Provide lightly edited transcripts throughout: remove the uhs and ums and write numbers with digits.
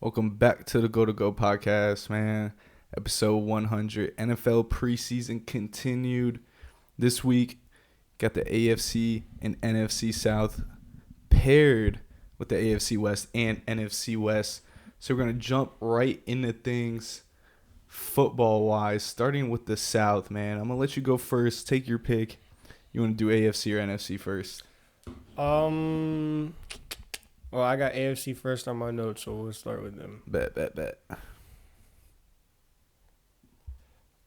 Welcome back to the Go to Go podcast, man. Episode 100. NFL preseason continued this week. Got the AFC and NFC South paired with the AFC West and NFC West. So we're going to jump right into things football-wise, starting with the South, man. I'm going to let you go first. Take your pick. You want to do AFC or NFC first? Well, I got AFC first on my notes, so we'll start with them. Bet.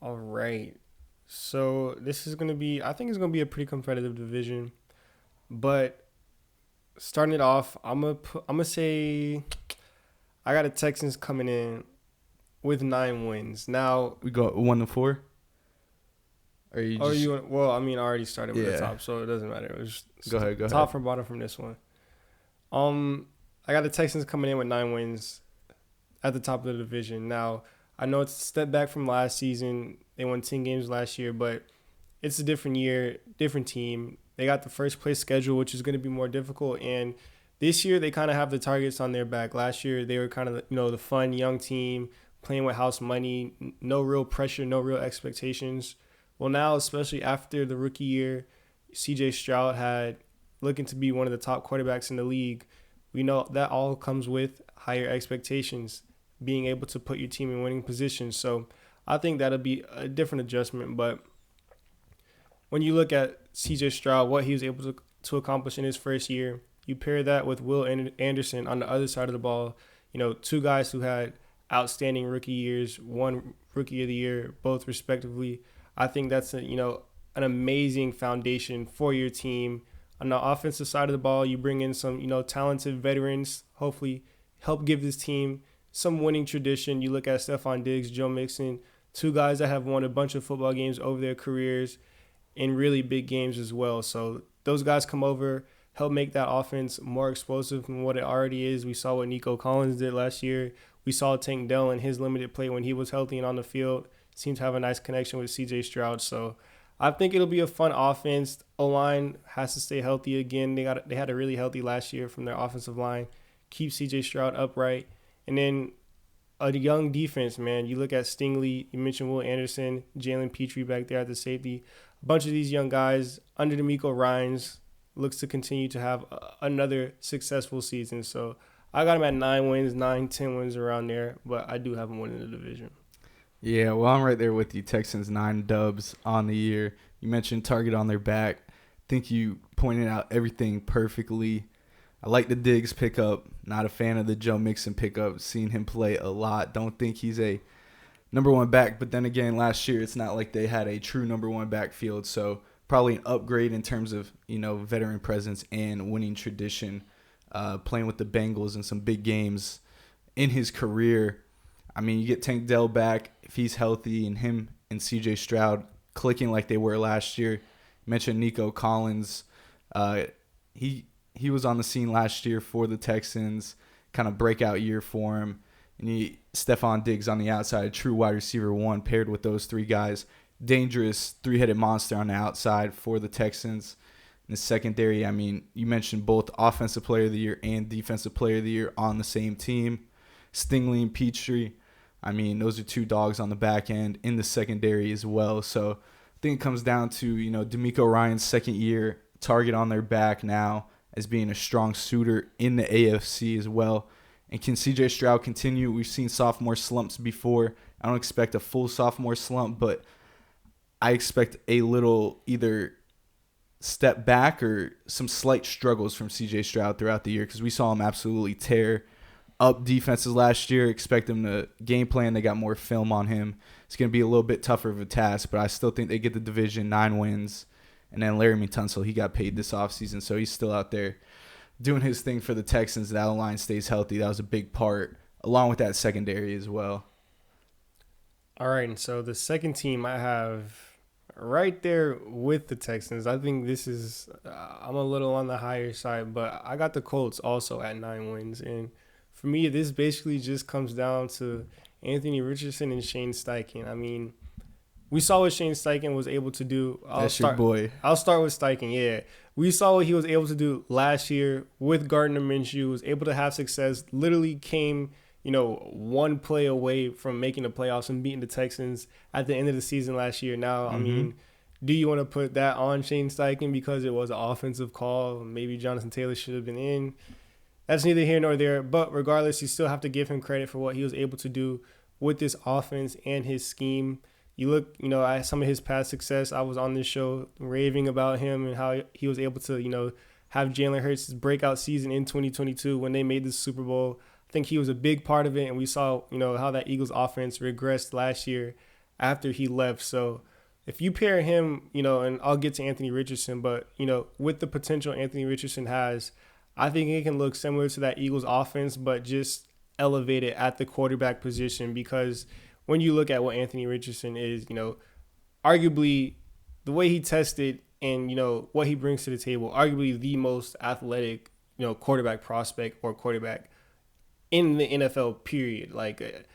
All right. So this is going to be, I think it's going to be a pretty competitive division. But starting it off, I'm gonna say I got the Texans coming in with 9 wins. Now, We got 1-4? Or well, I mean, I already started with the top, so it doesn't matter. It was Go ahead. top from bottom from this one. I got the Texans coming in with 9 wins at the top of the division. Now, I know it's a step back from last season. They won 10 games last year, but it's a different year, different team. They got the first place schedule, which is going to be more difficult. And this year, they kind of have the targets on their back. Last year, they were kind of, the fun young team playing with house money, no real pressure, no real expectations. Well, now, especially after the rookie year, C.J. Stroud had looking to be one of the top quarterbacks in the league. We know that all comes with higher expectations, being able to put your team in winning positions. So I think that'll be a different adjustment. But when you look at C.J. Stroud, what he was able to accomplish in his first year, you pair that with Will Anderson on the other side of the ball, 2 guys who had outstanding rookie years, 1 rookie of the year, both respectively. I think that's an amazing foundation for your team. On the offensive side of the ball, you bring in some, talented veterans, hopefully help give this team some winning tradition. You look at Stephon Diggs, Joe Mixon, 2 guys that have won a bunch of football games over their careers in really big games as well. So those guys come over, help make that offense more explosive than what it already is. We saw what Nico Collins did last year. We saw Tank Dell in his limited play when he was healthy and on the field. Seems to have a nice connection with C.J. Stroud. So I think it'll be a fun offense. O-line has to stay healthy again. They had a really healthy last year from their offensive line. Keep C.J. Stroud upright. And then a young defense, man. You look at Stingley. You mentioned Will Anderson, Jalen Petrie back there at the safety. A bunch of these young guys under DeMeco Ryans looks to continue to have another successful season. So I got them at 9 wins, 10 wins around there. But I do have them winning the division. Yeah, well, I'm right there with you. Texans 9 dubs on the year. You mentioned target on their back. I think you pointed out everything perfectly. I like the Diggs pickup. Not a fan of the Joe Mixon pickup. Seen him play a lot. Don't think he's a number 1 back. But then again, last year it's not like they had a true number 1 backfield. So probably an upgrade in terms of veteran presence and winning tradition. Playing with the Bengals in some big games in his career. I mean, you get Tank Dell back if he's healthy, and him and C.J. Stroud clicking like they were last year. You mentioned Nico Collins. He was on the scene last year for the Texans, kind of breakout year for him. And Stephon Diggs on the outside, true wide receiver 1, paired with those 3 guys. Dangerous 3-headed monster on the outside for the Texans. In the secondary, I mean, you mentioned both Offensive Player of the Year and Defensive Player of the Year on the same team. Stingley and Petrie. I mean, those are 2 dogs on the back end in the secondary as well. So I think it comes down to, DeMeco Ryans' second year, target on their back now as being a strong suitor in the AFC as well. And can C.J. Stroud continue? We've seen sophomore slumps before. I don't expect a full sophomore slump, but I expect a little either step back or some slight struggles from C.J. Stroud throughout the year because we saw him absolutely tear up defenses last year. Expect him to game plan. They got more film on him. It's going to be a little bit tougher of a task, but I still think they get the division, 9 wins. And then Laramie Tunsil, he got paid this offseason, so he's still out there doing his thing for the Texans. That line stays healthy. That was a big part, along with that secondary as well. All right, and so the second team I have right there with the Texans. I think this is I'm a little on the higher side, but I got the Colts also at 9 wins. And for me, this basically just comes down to Anthony Richardson and Shane Steichen. I mean, we saw what Shane Steichen was able to do. Your boy. I'll start with Steichen, yeah. We saw what he was able to do last year with Gardner Minshew, was able to have success, literally came, one play away from making the playoffs and beating the Texans at the end of the season last year. Now, I Mm-hmm. mean, do you want to put that on Shane Steichen because it was an offensive call? Maybe Jonathan Taylor should have been in. That's neither here nor there. But regardless, you still have to give him credit for what he was able to do with this offense and his scheme. You look, at some of his past success. I was on this show raving about him and how he was able to, have Jalen Hurts' breakout season in 2022 when they made the Super Bowl. I think he was a big part of it, and we saw, how that Eagles offense regressed last year after he left. So if you pair him, and I'll get to Anthony Richardson, but, with the potential Anthony Richardson has, I think it can look similar to that Eagles offense, but just elevated at the quarterback position because when you look at what Anthony Richardson is, arguably the way he tested and, what he brings to the table, arguably the most athletic, quarterback prospect or quarterback in the NFL, period. Like,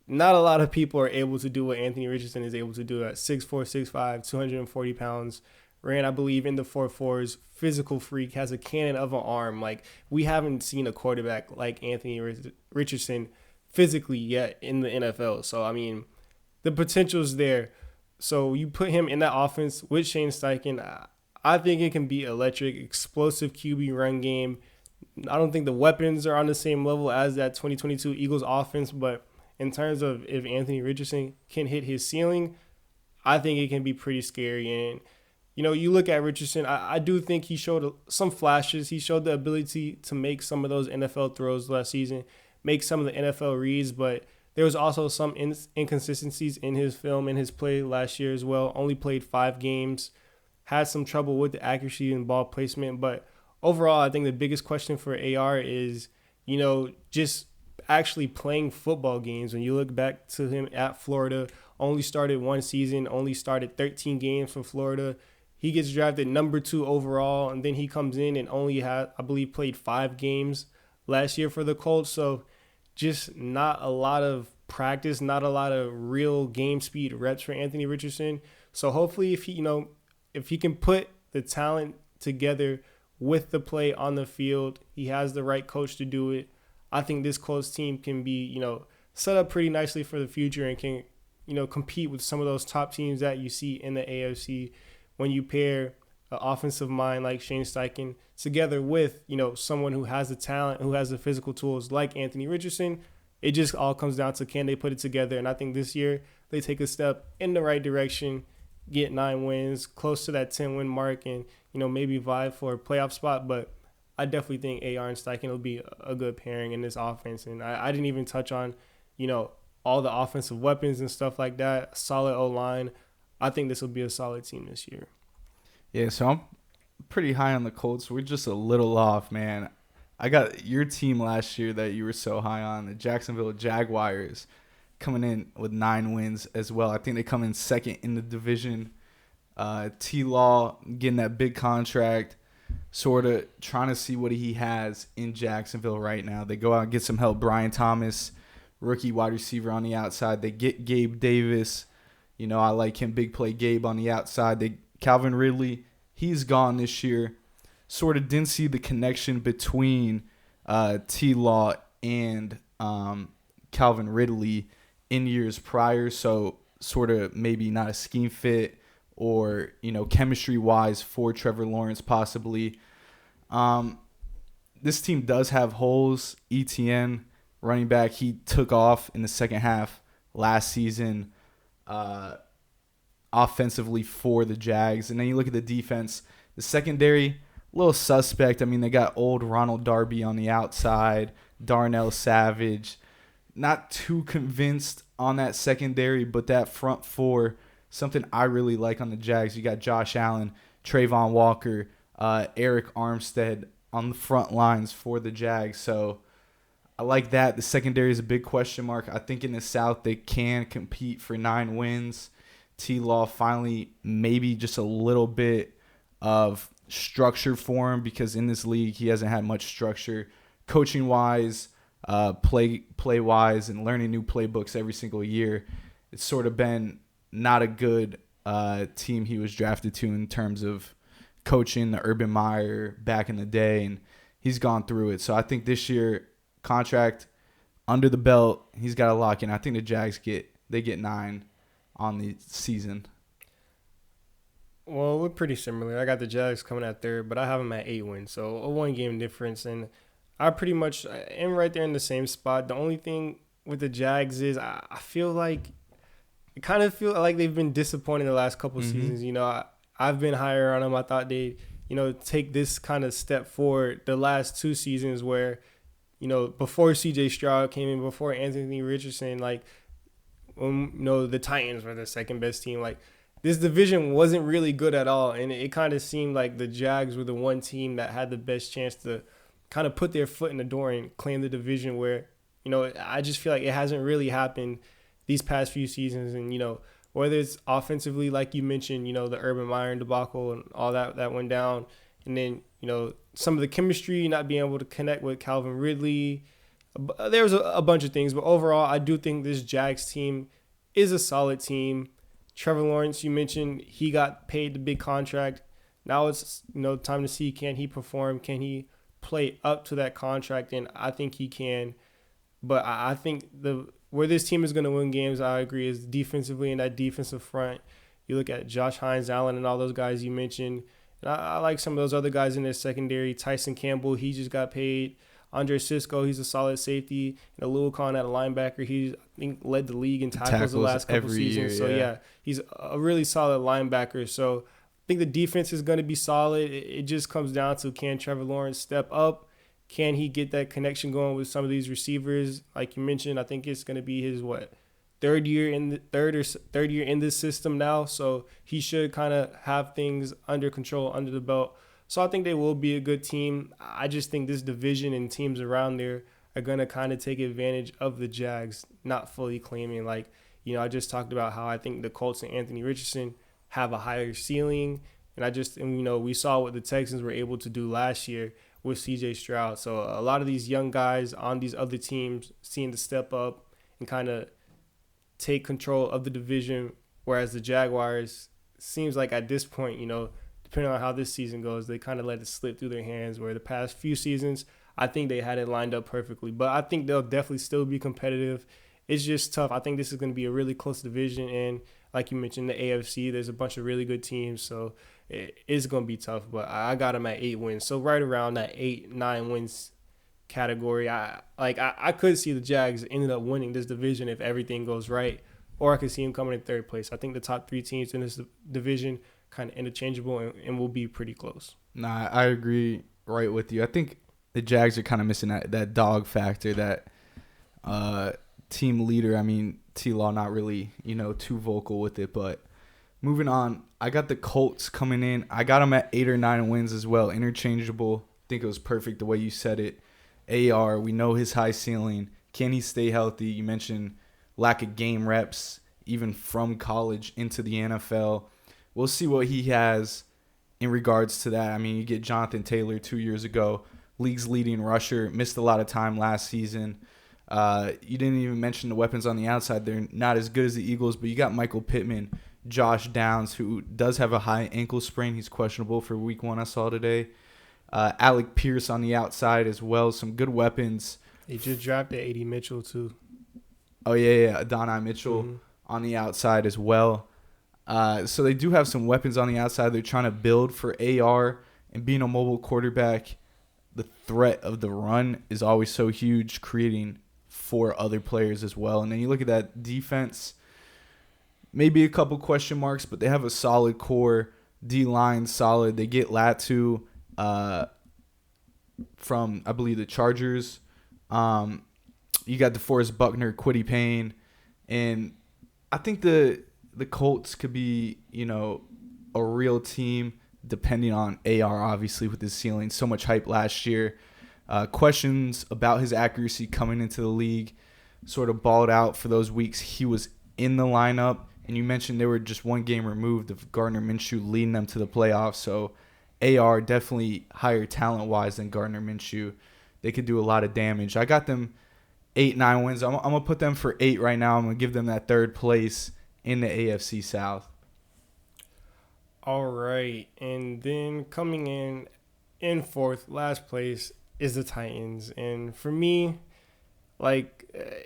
not a lot of people are able to do what Anthony Richardson is able to do at 6'4", 6'5", 240 pounds. Ran, I believe, in the 4.4s, physical freak, has a cannon of an arm. Like, we haven't seen a quarterback like Anthony Richardson physically yet in the NFL. So, I mean, the potential's there. So, you put him in that offense with Shane Steichen, I think it can be electric, explosive QB run game. I don't think the weapons are on the same level as that 2022 Eagles offense, but in terms of if Anthony Richardson can hit his ceiling, I think it can be pretty scary. And you look at Richardson, I do think he showed some flashes. He showed the ability to make some of those NFL throws last season, make some of the NFL reads, but there was also some inconsistencies in his film and his play last year as well. Only played 5 games, had some trouble with the accuracy and ball placement. But overall, I think the biggest question for AR is, just actually playing football games. When you look back to him at Florida, only started one season, only started 13 games for Florida. He gets drafted number 2 overall, and then he comes in and only had, I believe, played 5 games last year for the Colts. So just not a lot of practice, not a lot of real game speed reps for Anthony Richardson. So hopefully if he can put the talent together with the play on the field, he has the right coach to do it. I think this Colts team can be, set up pretty nicely for the future and can, compete with some of those top teams that you see in the AFC when you pair an offensive mind like Shane Steichen together with, someone who has the talent, who has the physical tools like Anthony Richardson. It just all comes down to can they put it together. And I think this year they take a step in the right direction, get 9 wins, close to that 10-win mark, and, maybe vie for a playoff spot. But I definitely think AR and Steichen will be a good pairing in this offense. And I didn't even touch on, all the offensive weapons and stuff like that, solid O-line. I think this will be a solid team this year. Yeah, so I'm pretty high on the Colts. We're just a little off, man. I got your team last year that you were so high on, the Jacksonville Jaguars, coming in with 9 wins as well. I think they come in second in the division. T-Law getting that big contract, sort of trying to see what he has in Jacksonville right now. They go out and get some help. Brian Thomas, rookie wide receiver on the outside. They get Gabe Davis. I like him, big play Gabe on the outside. Calvin Ridley, he's gone this year. Sort of didn't see the connection between T-Law and Calvin Ridley in years prior. So sort of maybe not a scheme fit or, chemistry-wise for Trevor Lawrence possibly. This team does have holes. ETN, running back, he took off in the second half last season offensively for the Jags. And then you look at the defense, the secondary, a little suspect. I mean, they got old Ronald Darby on the outside, Darnell Savage. Not too convinced on that secondary, but that front four, something I really like on the Jags. You got Josh Allen, Trayvon Walker, Eric Armstead on the front lines for the Jags. So I like that. The secondary is a big question mark. I think in the South they can compete for 9 wins. T-Law finally maybe just a little bit of structure for him because in this league he hasn't had much structure coaching-wise, play-wise, and learning new playbooks every single year. It's sort of been not a good team he was drafted to in terms of coaching, the Urban Meyer back in the day, and he's gone through it. So I think this year contract under the belt. He's got to lock in. I think the Jags get 9 on the season. Well, we're pretty similar. I got the Jags coming at third, but I have them at 8 wins, so a 1 game difference, and I pretty much am right there in the same spot. The only thing with the Jags is I feel like I kind of feel like they've been disappointed the last couple Mm-hmm. seasons. I've been higher on them. I thought they'd take this kind of step forward the last 2 seasons where before C.J. Stroud came in, before Anthony Richardson, like when the Titans were the second best team, like this division wasn't really good at all, and it kind of seemed like the Jags were the one team that had the best chance to kind of put their foot in the door and claim the division. Where I just feel like it hasn't really happened these past few seasons, and whether it's offensively, like you mentioned, the Urban Meyer debacle and all that went down, and then some of the chemistry, not being able to connect with Calvin Ridley. There's a bunch of things, but overall, I do think this Jags team is a solid team. Trevor Lawrence, you mentioned, he got paid the big contract. Now it's time to see, can he perform? Can he play up to that contract? And I think he can. But I think where this team is going to win games, I agree, is defensively in that defensive front. You look at Josh Hines, Allen, and all those guys you mentioned. And I like some of those other guys in their secondary. Tyson Campbell, he just got paid. Andre Sisco, he's a solid safety. And Lou Khan at a linebacker, I think led the league in tackles the last couple seasons. Year, so yeah, he's a really solid linebacker. So I think the defense is going to be solid. It just comes down to, can Trevor Lawrence step up? Can he get that connection going with some of these receivers? Like you mentioned, I think it's going to be his third year in this system now. So he should kind of have things under control, under the belt. So I think they will be a good team. I just think this division and teams around there are going to kind of take advantage of the Jags, not fully claiming. Like, I just talked about how I think the Colts and Anthony Richardson have a higher ceiling. And we saw what the Texans were able to do last year with C.J. Stroud. So a lot of these young guys on these other teams seem to step up and kind of take control of the division, whereas the Jaguars seems like at this point, depending on how this season goes, they kind of let it slip through their hands, where the past few seasons, I think they had it lined up perfectly. But I think they'll definitely still be competitive. It's just tough. I think this is going to be a really close division. And like you mentioned, the AFC, there's a bunch of really good teams. So it's going to be tough. But I got them at 8 wins. So right around that 8-9 wins category. I could see the Jags ended up winning this division if everything goes right. Or I could see them coming in third place. I think the top 3 teams in this division kind of interchangeable and will be pretty close. Nah, I agree right with you. I think the Jags are kind of missing that dog factor, that team leader. I mean, T-Law not really, too vocal with it. But moving on, I got the Colts coming in. I got them at 8 or 9 wins as well, interchangeable. I think it was perfect the way you said it. AR, we know his high ceiling. Can he stay healthy? You mentioned lack of game reps, even from college into the NFL. We'll see what he has in regards to that. I mean, you get Jonathan Taylor 2 years ago, league's leading rusher, missed a lot of time last season. You didn't even mention the weapons on the outside. They're not as good as the Eagles, but you got Michael Pittman, Josh Downs, who does have a high ankle sprain. He's questionable for week 1, I saw today. Alec Pierce on the outside as well. Some good weapons. They just drafted A.D. Mitchell, too. Oh, yeah. Adonai Mitchell on the outside as well. So they do have some weapons on the outside. They're trying to build for AR, and being a mobile quarterback, the threat of the run is always so huge, creating for other players as well. And then you look at that defense, maybe a couple question marks, but they have a solid core. D-line solid. They get Latu from, I believe, the Chargers. You got DeForest Buckner, Kwity Paye, and I think the Colts could be, a real team depending on AR, obviously, with his ceiling. So much hype last year. Questions about his accuracy coming into the league, sort of balled out for those weeks he was in the lineup. And you mentioned they were just 1 game removed of Gardner Minshew leading them to the playoffs. So AR definitely higher talent-wise than Gardner Minshew. They could do a lot of damage. I got them 8-9 wins. I'm going to put them for 8 right now. I'm going to give them that 3rd place in the AFC South. All right. And then coming in 4th, last place, is the Titans. And for me, Like,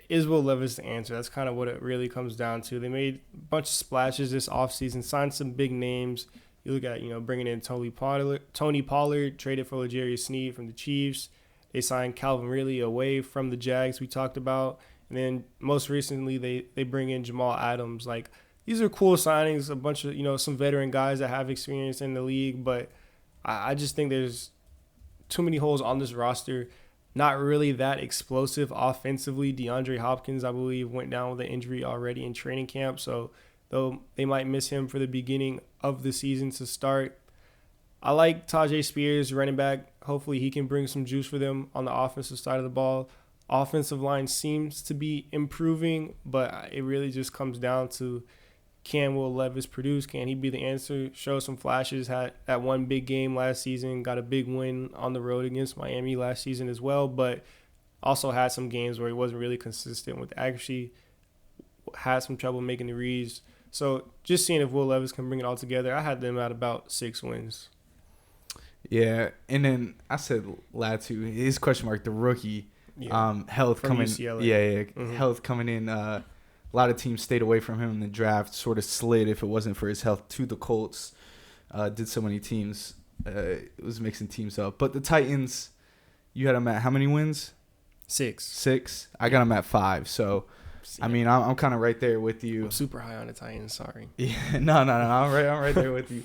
is Will Levis the answer? That's kind of what it really comes down to. They made a bunch of splashes this offseason, signed some big names. You look at, bringing in Tony Pollard, traded for L'Jarius Sneed from the Chiefs. They signed Calvin Ridley away from the Jags we talked about. And then most recently, they bring in Jamal Adams. Like, these are cool signings, a bunch of, some veteran guys that have experience in the league. But I just think there's too many holes on this roster. Not really that explosive offensively. DeAndre Hopkins, I believe, went down with an injury already in training camp. So, though they might miss him for the beginning of the season to start, I like Tajay Spears, running back. Hopefully he can bring some juice for them on the offensive side of the ball. Offensive line seems to be improving, but it really just comes down to, can Will Levis produce? Can he be the answer? Show some flashes. Had that one big game last season. Got a big win on the road against Miami last season as well, but also had some games where he wasn't really consistent with accuracy. Had some trouble making the reads. So just seeing if Will Levis can bring it all together, I had them at about 6 wins. Yeah, and then I said Latu, his question mark, the rookie, health From coming, UCLA. Health coming in. A lot of teams stayed away from him in the draft, sort of slid if it wasn't for his health to the Colts. Did so many teams, it was mixing teams up. But the Titans, you had them at how many wins? 6. 6. I got them at 5. So, Yeah. I mean, I'm kind of right there with you. I'm super high on the Titans. Sorry. Yeah, no. I'm right there with you.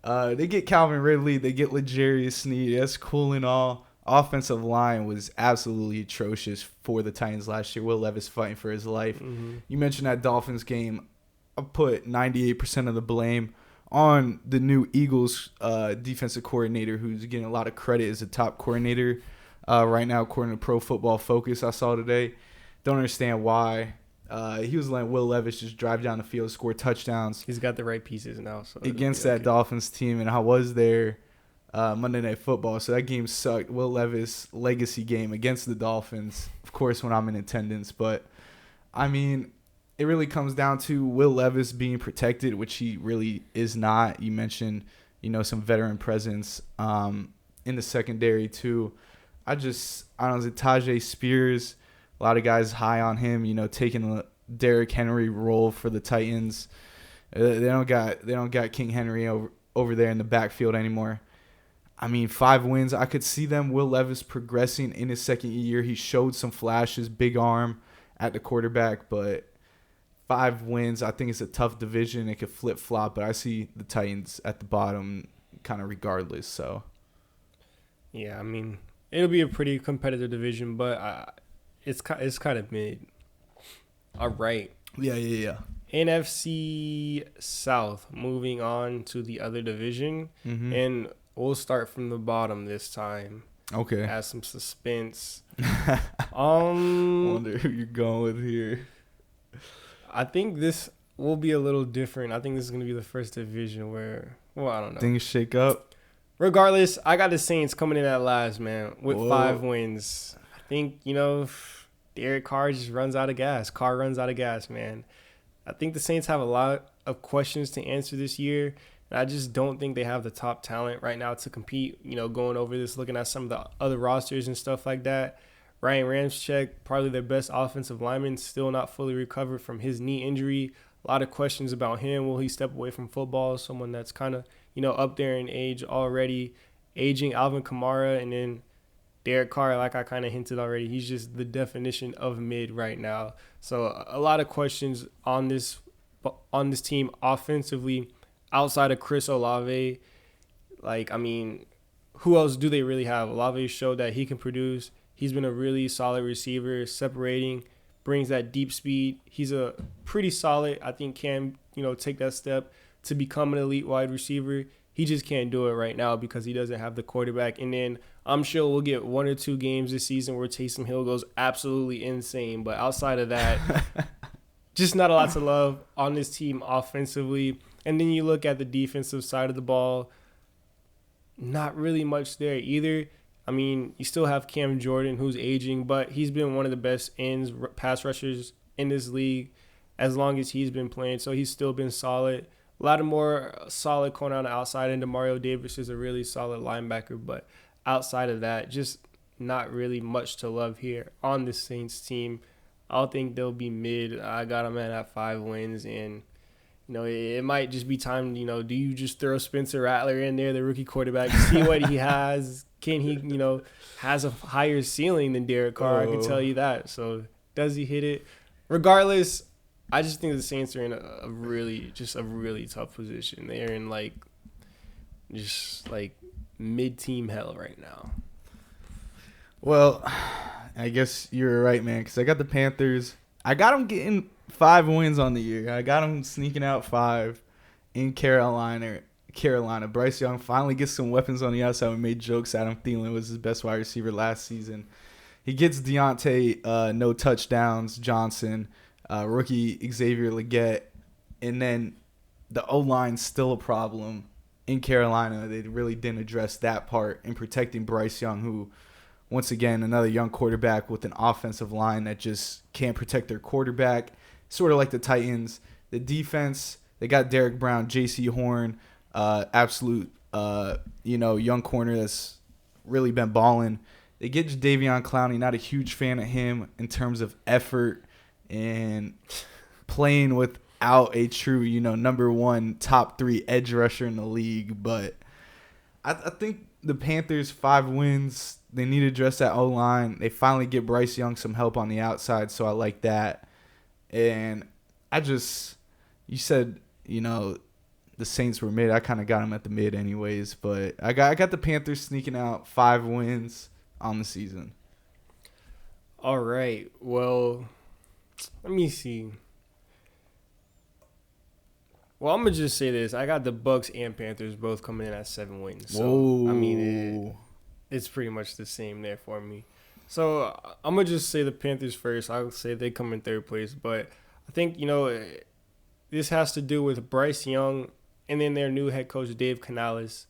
They get Calvin Ridley. They get L'Jarius Sneed. That's cool and all. Offensive line was absolutely atrocious for the Titans last year. Will Levis fighting for his life. Mm-hmm. You mentioned that Dolphins game. I put 98% of the blame on the new Eagles defensive coordinator, who's getting a lot of credit as a top coordinator right now, according to Pro Football Focus I saw today. Don't understand why. He was letting Will Levis just drive down the field, score touchdowns. He's got the right pieces now. So against that Dolphins team, and I was there Monday Night Football, so that game sucked. Will Levis' legacy game against the Dolphins, of course, when I'm in attendance. But, I mean, it really comes down to Will Levis being protected, which he really is not. You mentioned, some veteran presence in the secondary, too. I don't know, Tajay Spears, a lot of guys high on him, taking the Derrick Henry role for the Titans. They don't got King Henry over there in the backfield anymore. I mean, 5 wins. I could see them. Will Levis progressing in his second year. He showed some flashes, big arm at the quarterback, but 5 wins. I think it's a tough division. It could flip flop, but I see the Titans at the bottom, kind of regardless. So, yeah, I mean, it'll be a pretty competitive division, but it's kind of mid. All right. Yeah. NFC South. Moving on to the other division, and we'll start from the bottom this time. Okay. Add some suspense. I wonder who you're going with here. I think this will be a little different. I think this is going to be the first division where, I don't know. Things shake up. Regardless, I got the Saints coming in at last, man, with Whoa. 5 wins. I think, Derek Carr just runs out of gas. Carr runs out of gas, man. I think the Saints have a lot of questions to answer this year. And I just don't think they have the top talent right now to compete, going over this, looking at some of the other rosters and stuff like that. Ryan Ramczyk, probably their best offensive lineman, still not fully recovered from his knee injury. A lot of questions about him. Will he step away from football? Someone that's kind of, up there in age already. Aging Alvin Kamara, and then Derek Carr, like I kind of hinted already, he's just the definition of mid right now. So a lot of questions on this team offensively outside of Chris Olave. Like, I mean, who else do they really have? Olave showed that he can produce. He's been a really solid receiver, separating, brings that deep speed. He's a pretty solid, I think, can, take that step to become an elite wide receiver. He just can't do it right now because he doesn't have the quarterback. And then I'm sure we'll get 1 or 2 games this season where Taysom Hill goes absolutely insane. But outside of that, just not a lot to love on this team offensively. And then you look at the defensive side of the ball, not really much there either. I mean, you still have Cam Jordan, who's aging, but he's been one of the best pass rushers in this league as long as he's been playing. So he's still been solid. A lot of more solid corner on the outside, and Demario Davis is a really solid linebacker. But outside of that, just not really much to love here on the Saints team. I don't think they'll be mid. I got them at 5 wins, and it might just be time. Do you just throw Spencer Rattler in there, the rookie quarterback, see what he has? Can he, has a higher ceiling than Derek Carr? I can tell you that. So does he hit it? Regardless, I just think the Saints are in a really tough position. They're in just mid-team hell right now. Well, I guess you're right, man, because I got the Panthers. I got them getting 5 wins on the year. I got them sneaking out 5 in Carolina. Bryce Young finally gets some weapons on the outside. We made jokes. Adam Thielen was his best wide receiver last season. He gets Deontay no touchdowns, Johnson, rookie Xavier Legette, and then the O-line's still a problem in Carolina. They really didn't address that part in protecting Bryce Young, who, once again, another young quarterback with an offensive line that just can't protect their quarterback, sort of like the Titans. The defense, they got Derek Brown, J.C. Horn, absolute, young corner that's really been balling. They get Jadeveon Clowney, not a huge fan of him in terms of effort and playing without a true, number 1 top 3 edge rusher in the league. But I think the Panthers 5 wins. They need to address that O-line. They finally get Bryce Young some help on the outside, so I like that. And you said, the Saints were mid. I kind of got them at the mid anyways, but I got the Panthers sneaking out 5 wins on the season. All right. Well, let me see. Well, I'm going to just say this. I got the Bucks and Panthers both coming in at 7 wins. So, Whoa. It's pretty much the same there for me. So, I'm going to just say the Panthers first. I would say they come in 3rd place. But I think, this has to do with Bryce Young and then their new head coach, Dave Canales.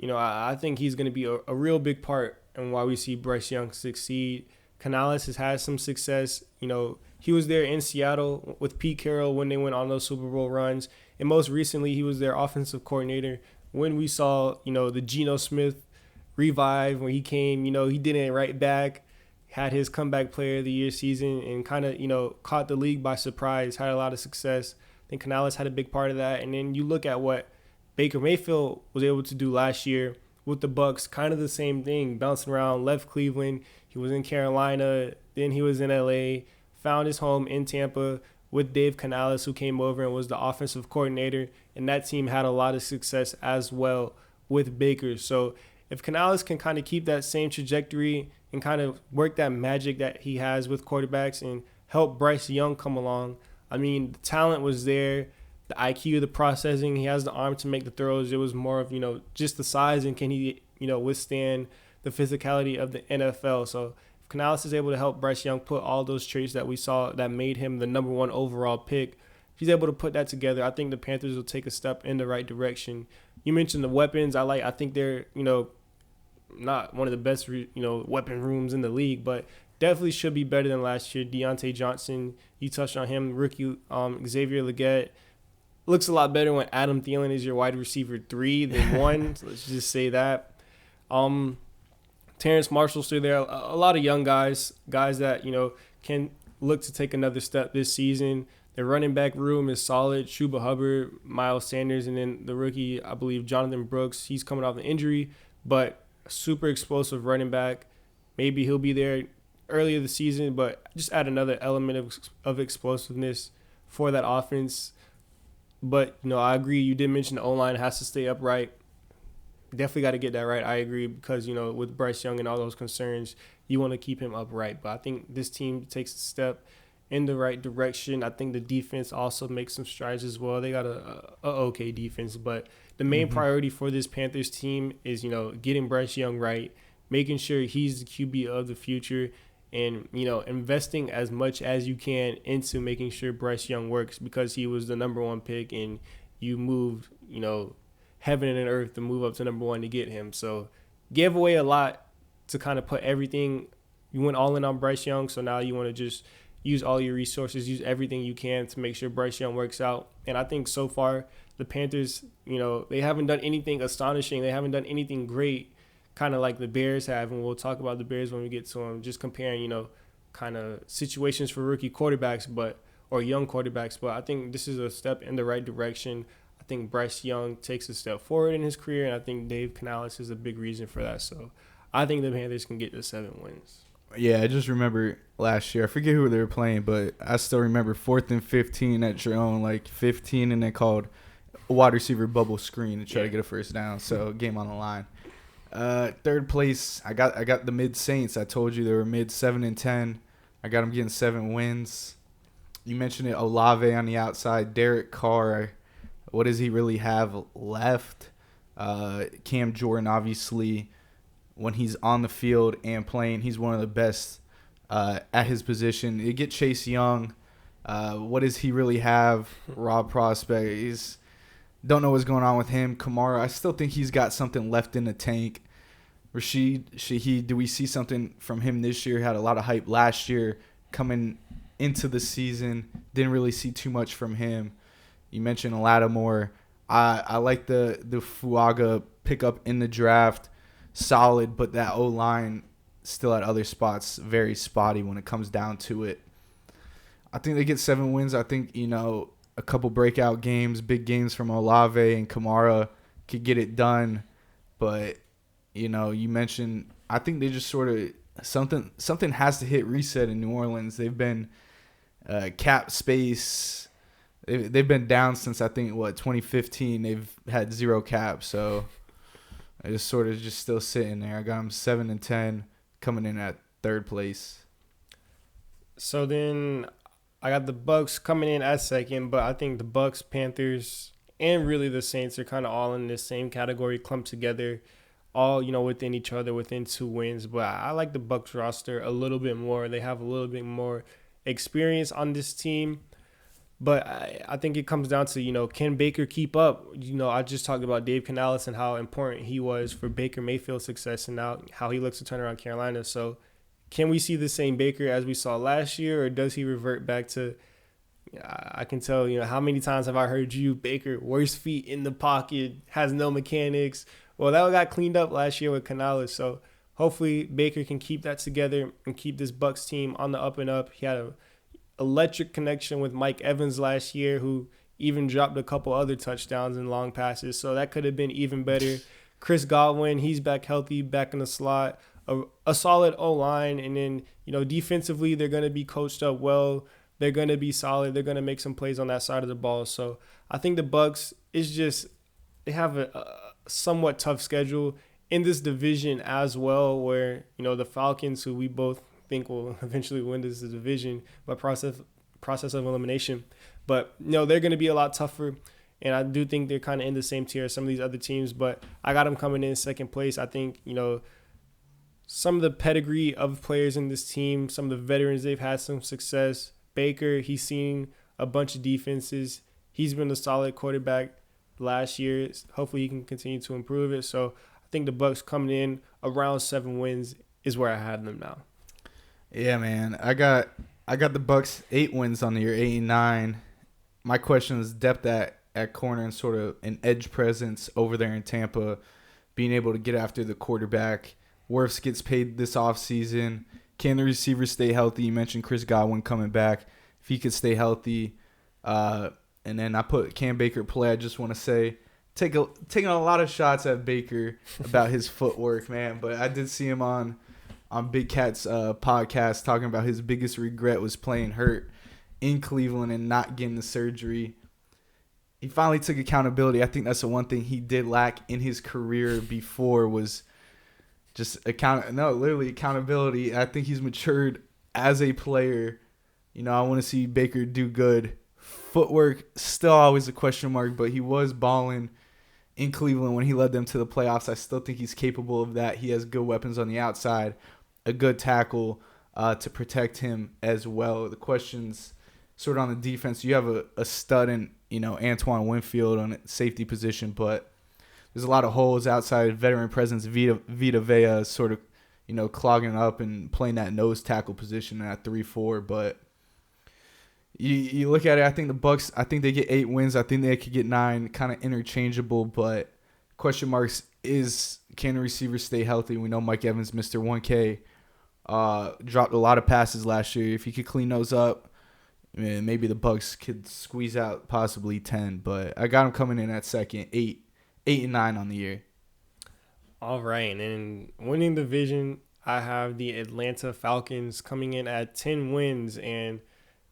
I think he's going to be a real big part in why we see Bryce Young succeed. Canales has had some success. He was there in Seattle with Pete Carroll when they went on those Super Bowl runs. And most recently, he was their offensive coordinator when we saw, the Geno Smith revive when he came. He did it right back, had his comeback player of the year season, and kind of, caught the league by surprise, had a lot of success. I think Canales had a big part of that. And then you look at what Baker Mayfield was able to do last year with the Bucks, kind of the same thing, bouncing around, left Cleveland. He was in Carolina, then he was in LA, found his home in Tampa with Dave Canales, who came over and was the offensive coordinator, and that team had a lot of success as well with Baker. So if Canales can kind of keep that same trajectory and kind of work that magic that he has with quarterbacks and help Bryce Young come along, the talent was there, the IQ, the processing, he has the arm to make the throws. It was more of, just the size and can he, withstand the physicality of the NFL. So if Canales is able to help Bryce Young put all those traits that we saw that made him the number 1 overall pick, if he's able to put that together, I think the Panthers will take a step in the right direction. You mentioned the weapons. I think they're, not one of the best, weapon rooms in the league, but definitely should be better than last year. Deontay Johnson, you touched on him. Rookie Xavier Legette looks a lot better when Adam Thielen is your wide receiver 3 than 1. So let's just say that. Terrence Marshall's still there. A lot of young guys that, can look to take another step this season. The running back room is solid. Chuba Hubbard, Miles Sanders, and then the rookie, I believe, Jonathan Brooks. He's coming off an injury, but a super explosive running back. Maybe he'll be there earlier this season, but just add another element of explosiveness for that offense. But, I agree. You did mention the O-line has to stay upright. Definitely got to get that right. I agree because, with Bryce Young and all those concerns, you want to keep him upright. But I think this team takes a step in the right direction. I think the defense also makes some strides as well. They got a okay defense. But the main priority for this Panthers team is, getting Bryce Young right, making sure he's the QB of the future, and, investing as much as you can into making sure Bryce Young works because he was the number 1 pick and you moved, heaven and earth to move up to number 1 to get him. So gave away a lot to kind of put everything. You went all in on Bryce Young, so now you want to just use all your resources, use everything you can to make sure Bryce Young works out. And I think so far the Panthers, they haven't done anything astonishing. They haven't done anything great kind of like the Bears have, and we'll talk about the Bears when we get to them. Just comparing, kind of situations for rookie quarterbacks, or young quarterbacks. But I think this is a step in the right direction. I think Bryce Young takes a step forward in his career, and I think Dave Canales is a big reason for that. So I think the Panthers can get to 7 wins. Yeah, I just remember last year. I forget who they were playing, but I still remember 4th and 15 at your own, 15, and they called a wide receiver bubble screen to try to get a first down. So game on the line. Third place, I got the Mid Saints. I told you they were mid 7-10. I got them getting 7 wins. You mentioned it, Olave on the outside, Derek Carr. What does he really have left? Cam Jordan, obviously, when he's on the field and playing, he's one of the best at his position. You get Chase Young. What does he really have? Rob Prospect. Don't know what's going on with him. Kamara, I still think he's got something left in the tank. Rashid Shaheed, do we see something from him this year? Had a lot of hype last year coming into the season. Didn't really see too much from him. You mentioned Lattimore. I like the Fuaga pickup in the draft. Solid, but that O-line still at other spots very spotty when it comes down to it. I think they get 7 wins. I think, a couple breakout games, big games from Olave and Kamara could get it done. But, you mentioned, I think they just sort of something has to hit reset in New Orleans. They've been cap space. They've been down since, I think, 2015. They've had 0 cap. So I just sort of just still sitting there. I got them 7-10 coming in at third place. So then I got the Bucks coming in at second, but I think the Bucks, Panthers, and really the Saints are kind of all in this same category, clumped together, all, within each other, within 2 wins. But I like the Bucks roster a little bit more. They have a little bit more experience on this team. But I think it comes down to, can Baker keep up? I just talked about Dave Canales and how important he was for Baker Mayfield's success and now how he looks to turn around Carolina. So can we see the same Baker as we saw last year, or does he revert back to, I can tell, how many times have I heard you, Baker, worst feet in the pocket, has no mechanics. Well, that got cleaned up last year with Canales. So hopefully Baker can keep that together and keep this Bucks team on the up and up. He had a electric connection with Mike Evans last year, who even dropped a couple other touchdowns and long passes. So that could have been even better. Chris Godwin, he's back healthy, back in the slot, a solid O-line. And then, defensively, they're going to be coached up well. They're going to be solid. They're going to make some plays on that side of the ball. So I think the Bucks they have a somewhat tough schedule in this division as well, where, the Falcons, who we both think will eventually win this division by process of elimination. But they're going to be a lot tougher, and I do think they're kind of in the same tier as some of these other teams. But I got them coming in second place. I think some of the pedigree of players in this team, some of the veterans, they've had some success. Baker, he's seen a bunch of defenses. He's been a solid quarterback last year. Hopefully he can continue to improve it. So I think the Bucks coming in around 7 wins is where I had them now. Yeah, man. I got the Bucks 8 wins on the year, 8-9. My question is depth at corner and sort of an edge presence over there in Tampa, being able to get after the quarterback. Wirfs gets paid this offseason. Can the receivers stay healthy? You mentioned Chris Godwin coming back. If he could stay healthy. And then I put Cam Baker play. I just want to say, taking a lot of shots at Baker about his footwork, man. But I did see him on Big Cat's podcast talking about his biggest regret was playing hurt in Cleveland and not getting the surgery. He finally took accountability. I think that's the one thing he did lack in his career before was just accountability. I think he's matured as a player. I want to see Baker do good. Footwork, still always a question mark, but he was balling in Cleveland when he led them to the playoffs. I still think he's capable of that. He has good weapons on the outside, a good tackle to protect him as well. The questions sort of on the defense, you have a stud in, Antoine Winfield on safety position, but there's a lot of holes outside. Veteran presence, Vita Vea is sort of, clogging up and playing that nose tackle position at 3-4. But you look at it, I think the Bucks, I think they get 8 wins. I think they could get 9, kind of interchangeable, but question marks can the receivers stay healthy? We know Mike Evans, Mr. 1K, dropped a lot of passes last year. If he could clean those up, maybe the Bucs could squeeze out possibly 10. But I got him coming in at second, 8-9 on the year. All right, and winning the division, I have the Atlanta Falcons coming in at 10 wins. And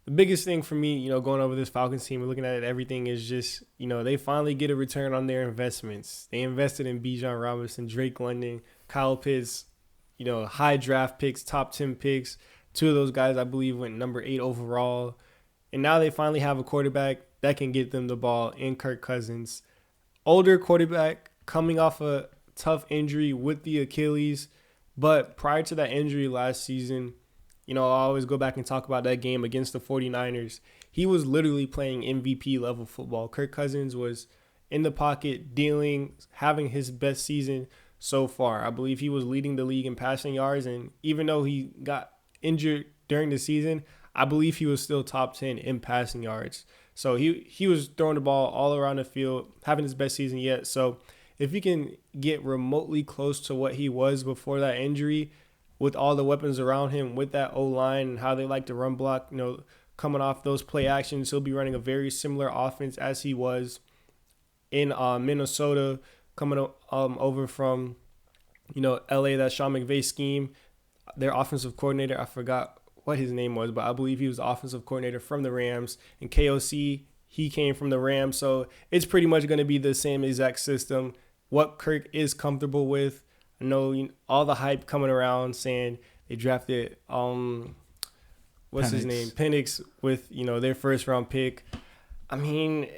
the biggest thing for me, going over this Falcons team and looking at it, everything is just, they finally get a return on their investments. They invested in Bijan Robinson, Drake London, Kyle Pitts, high draft picks, top 10 picks. Two of those guys, I believe, went number 8 overall. And now they finally have a quarterback that can get them the ball in Kirk Cousins. Older quarterback coming off a tough injury with the Achilles. But prior to that injury last season, I always go back and talk about that game against the 49ers. He was literally playing MVP level football. Kirk Cousins was in the pocket, dealing, having his best season so far. I believe he was leading the league in passing yards. And even though he got injured during the season, I believe he was still top 10 in passing yards. So he was throwing the ball all around the field, having his best season yet. So if he can get remotely close to what he was before that injury, with all the weapons around him, with that O-line and how they like to run block, coming off those play actions, he'll be running a very similar offense as he was in Minnesota, coming over from, LA, that Sean McVay scheme. Their offensive coordinator, I forgot what his name was, but I believe he was the offensive coordinator from the Rams. And KOC, he came from the Rams. So it's pretty much going to be the same exact system. What Kirk is comfortable with. I know all the hype coming around saying they drafted his name, Penix, with their first round pick. I mean,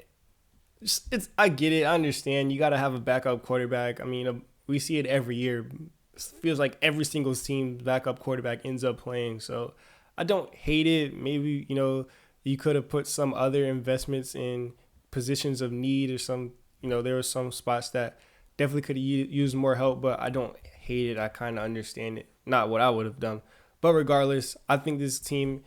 I get it, I understand. You got to have a backup quarterback. I mean, we see it every year. It feels like every single team's backup quarterback ends up playing. So I don't hate it. Maybe you could have put some other investments in positions of need or some. There were some spots that definitely could have used more help, but I don't hate it. I kind of understand it. Not what I would have done. But regardless, I think this team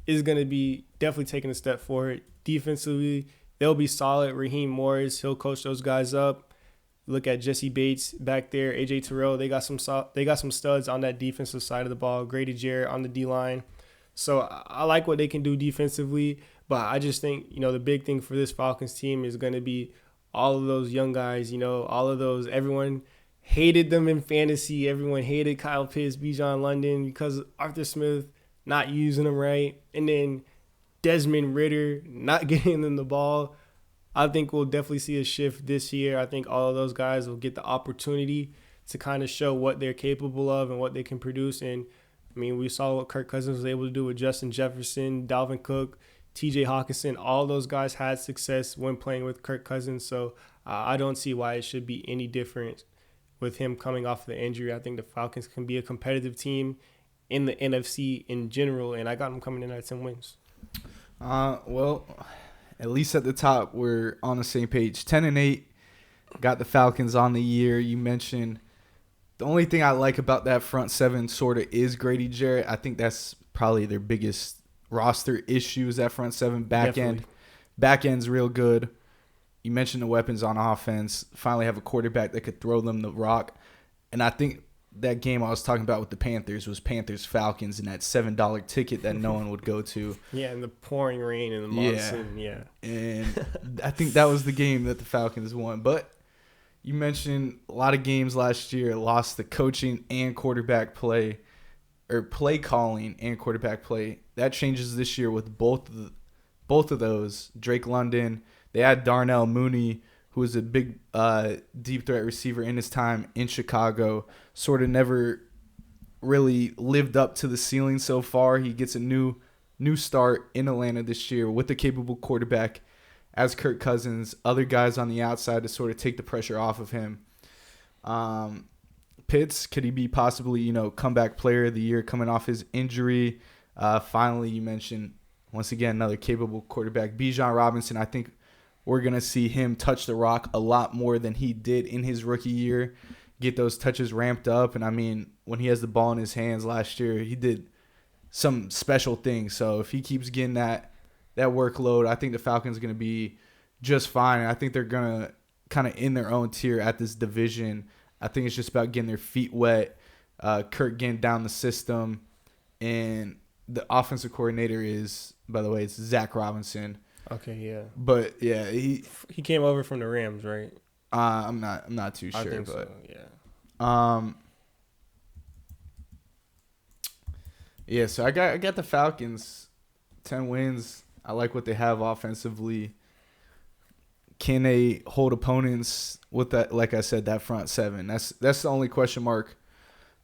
is going to be definitely taking a step forward. Defensively, they'll be solid. Raheem Morris, he'll coach those guys up. Look at Jesse Bates back there, AJ Terrell. They got some studs on that defensive side of the ball. Grady Jarrett on the D-line. So I like what they can do defensively, but I just think, the big thing for this Falcons team is going to be all of those young guys, all of those. Everyone hated them in fantasy. Everyone hated Kyle Pitts, Bijan London because Arthur Smith not using them right. And then Desmond Ridder not getting them the ball. I think we'll definitely see a shift this year. I think all of those guys will get the opportunity to kind of show what they're capable of and what they can produce. And, I mean, we saw what Kirk Cousins was able to do with Justin Jefferson, Dalvin Cook, TJ Hawkinson. All those guys had success when playing with Kirk Cousins. So I don't see why it should be any different with him coming off the injury. I think the Falcons can be a competitive team in the NFC in general, and I got them coming in at 10 wins. Well, at least at the top, we're on the same page. 10-8, got the Falcons on the year. You mentioned the only thing I like about that front seven sort of is Grady Jarrett. I think that's probably their biggest roster issue is that front seven. Back end's real good. You mentioned the weapons on offense. Finally have a quarterback that could throw them the rock. And I think that game I was talking about with the Panthers was Panthers-Falcons and that $7 ticket that no one would go to. Yeah, and the pouring rain and the monsoon. Yeah. And I think that was the game that the Falcons won. But you mentioned a lot of games last year lost the coaching and quarterback play, or play calling and quarterback play. That changes this year with both of those. Drake London. They had Darnell Mooney, who was a big deep threat receiver in his time in Chicago. Sort of never really lived up to the ceiling so far. He gets a new start in Atlanta this year with a capable quarterback as Kirk Cousins. Other guys on the outside to sort of take the pressure off of him. Pitts, could he be possibly, comeback player of the year coming off his injury? Finally, you mentioned, once again, another capable quarterback. Bijan Robinson, I think we're going to see him touch the rock a lot more than he did in his rookie year, get those touches ramped up. And, I mean, when he has the ball in his hands last year, he did some special things. So if he keeps getting that workload, I think the Falcons are going to be just fine. And I think they're going to kind of in their own tier at this division. I think it's just about getting their feet wet, Kirk getting down the system, and the offensive coordinator is, by the way, it's Zach Robinson. Okay, yeah. But yeah, he came over from the Rams, right? I'm not too sure, I think but so, yeah. Yeah, so I got the Falcons 10 wins. I like what they have offensively. Can they hold opponents with that, like I said, that front seven? That's the only question mark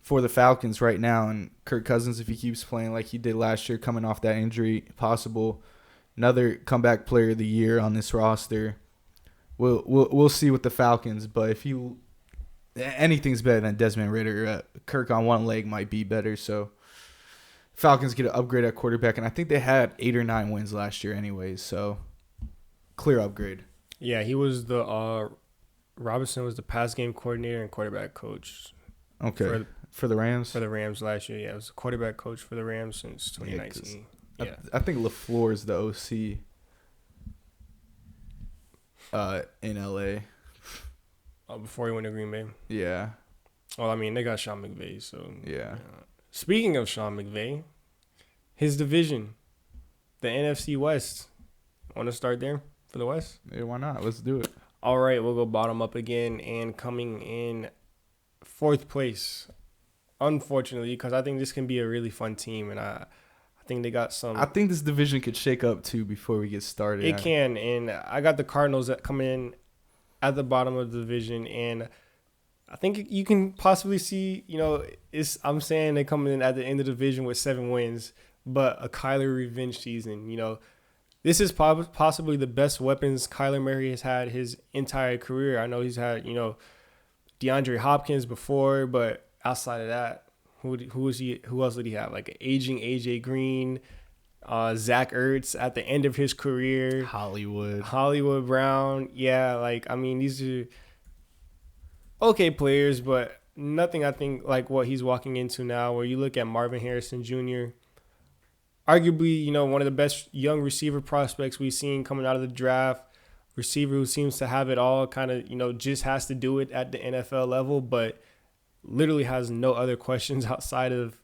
for the Falcons right now. And Kirk Cousins, if he keeps playing like he did last year, coming off that injury, possible another comeback player of the year on this roster. We'll see with the Falcons, but if anything's better than Desmond Ridder, Kirk on one leg might be better. So Falcons get an upgrade at quarterback, and I think they had 8 or 9 wins last year, anyways. So clear upgrade. Yeah, he was the Robinson was the pass game coordinator and quarterback coach. Okay, for the Rams. For the Rams last year, yeah, it was the quarterback coach for the Rams since 2019. Yeah. I think LaFleur is the OC in LA. Before he went to Green Bay. Yeah. Well, I mean, they got Sean McVay, so yeah. Speaking of Sean McVay, his division, the NFC West. Want to start there for the West? Yeah, why not? Let's do it. All right, we'll go bottom up again, and coming in 4th place, unfortunately, because I think this can be a really fun team, and I think they got some. I think this division could shake up too before we get started. It can, and I got the Cardinals that come in at the bottom of the division, and I think you can possibly see, I'm saying they come in at the end of the division with 7 wins, but a Kyler revenge season. This is possibly the best weapons Kyler Murray has had his entire career. I know he's had, DeAndre Hopkins before, but outside of that, who else did he have? Like aging AJ Green, Zach Ertz at the end of his career, Hollywood Brown. Yeah, these are okay players, but nothing I think like what he's walking into now, where you look at Marvin Harrison Jr., arguably, one of the best young receiver prospects we've seen coming out of the draft, receiver who seems to have it all, kind of, just has to do it at the NFL level, but literally has no other questions outside of,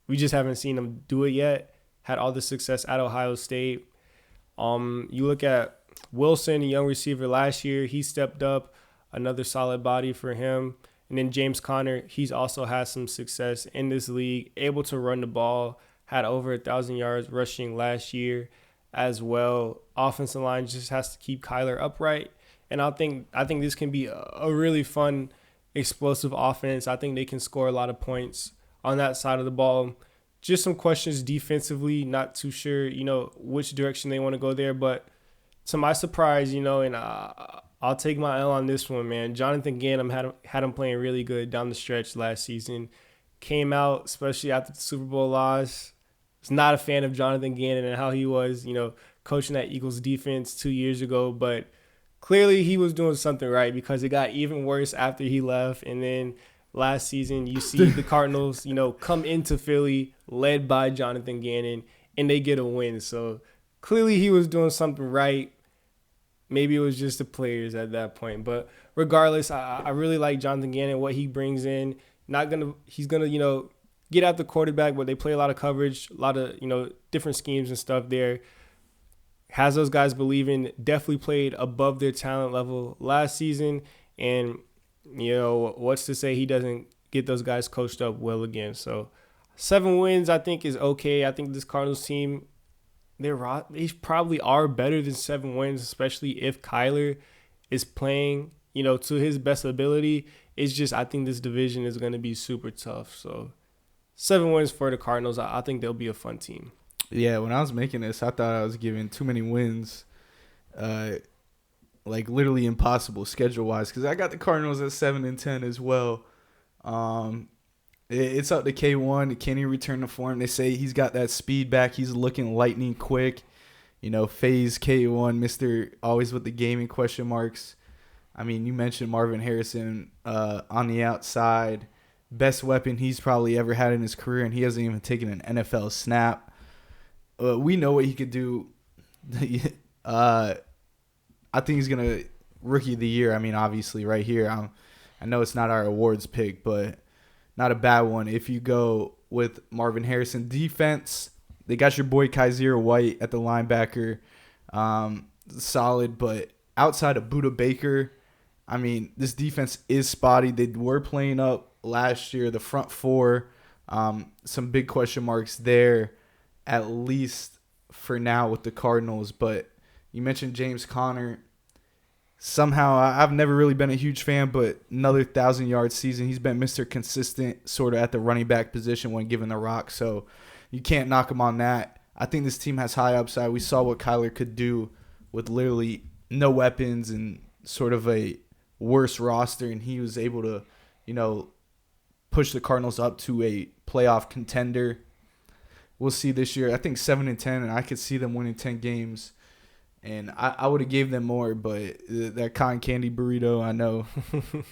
we just haven't seen him do it yet. Had all the success at Ohio State. You look at Wilson, a young receiver last year, he stepped up, another solid body for him. And then James Conner, he's also had some success in this league, able to run the ball, had over 1,000 yards rushing last year as well. Offensive line just has to keep Kyler upright. And I think this can be a really fun, explosive offense. I think they can score a lot of points on that side of the ball. Just some questions defensively, not too sure, which direction they want to go there. But to my surprise, and I'll take my L on this one, man. Jonathan Gannon had him playing really good down the stretch last season. Came out, especially after the Super Bowl loss. Was not a fan of Jonathan Gannon and how he was, coaching that Eagles defense 2 years ago. But clearly he was doing something right, because it got even worse after he left. And then last season, you see the Cardinals, come into Philly led by Jonathan Gannon, and they get a win. So clearly he was doing something right. Maybe it was just the players at that point. But regardless, I really like Jonathan Gannon, what he brings in. He's gonna, get out the quarterback, but they play a lot of coverage, a lot of, different schemes and stuff there. Has those guys believing, definitely played above their talent level last season. And, what's to say he doesn't get those guys coached up well again. So 7 wins, I think, is okay. I think this Cardinals team, they probably are better than 7 wins, especially if Kyler is playing, to his best ability. It's just, I think this division is going to be super tough. So 7 wins for the Cardinals. I think they'll be a fun team. Yeah, when I was making this, I thought I was giving too many wins, literally impossible schedule-wise, because I got the Cardinals at 7-10 as well. It's up to K1. Can he return to form? They say he's got that speed back. He's looking lightning quick. Phase K1, Mr. Always with the gaming question marks. I mean, you mentioned Marvin Harrison on the outside. Best weapon he's probably ever had in his career, and he hasn't even taken an NFL snap. We know what he could do. I think he's going to rookie of the year. I mean, obviously, right here, I know it's not our awards pick, but not a bad one. If you go with Marvin Harrison defense, they got your boy Kaiser White at the linebacker. Solid, but outside of Buda Baker, I mean, this defense is spotty. They were playing up last year. The front four, some big question marks there, at least for now with the Cardinals. But you mentioned James Conner. Somehow, I've never really been a huge fan, but another 1,000-yard season. He's been Mr. Consistent sort of at the running back position when given the rock, so you can't knock him on that. I think this team has high upside. We saw what Kyler could do with literally no weapons and sort of a worse roster, and he was able to, push the Cardinals up to a playoff contender. We'll see this year. I think 7-10, and I could see them winning 10 games. And I would have gave them more, but that cotton candy burrito, I know.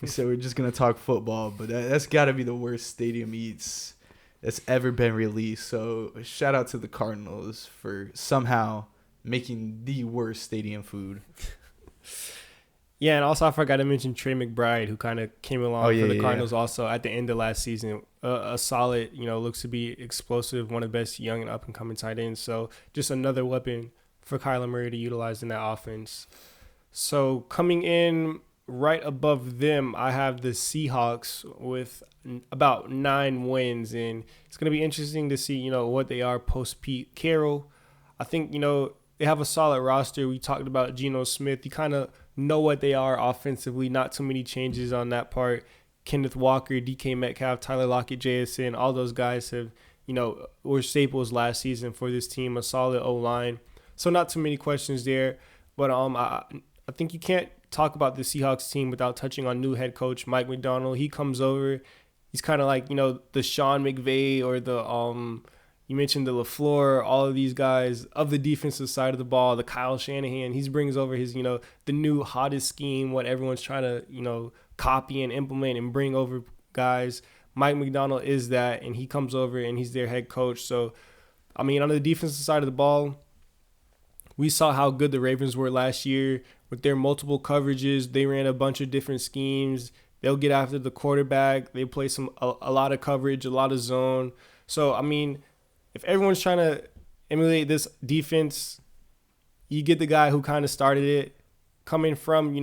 We said we're just going to talk football, but that's got to be the worst stadium eats that's ever been released. So shout out to the Cardinals for somehow making the worst stadium food. Yeah, and also I forgot to mention Trey McBride, who kind of came along for the Cardinals also at the end of last season. A solid, looks to be explosive, one of the best young and up-and-coming tight ends. So just another weapon for Kyler Murray to utilize in that offense. So coming in right above them, I have the Seahawks with about 9 wins, and it's going to be interesting to see, what they are post Pete Carroll. I think, they have a solid roster. We talked about Geno Smith. You kind of know what they are offensively. Not too many changes on that part. Kenneth Walker, DK Metcalf, Tyler Lockett, JSN, all those guys have, were staples last season for this team. A solid O-line. So not too many questions there, but I think you can't talk about the Seahawks team without touching on new head coach Mike Macdonald. He comes over, he's kind of like the Sean McVay or the you mentioned the LaFleur, all of these guys of the defensive side of the ball, the Kyle Shanahan. He brings over his the new hottest scheme, what everyone's trying to copy and implement and bring over guys. Mike Macdonald is that, and he comes over and he's their head coach. So I mean, on the defensive side of the ball, we saw how good the Ravens were last year with their multiple coverages. They ran a bunch of different schemes. They'll get after the quarterback. They play a lot of coverage, a lot of zone. So, I mean, if everyone's trying to emulate this defense, you get the guy who kind of started it, coming from,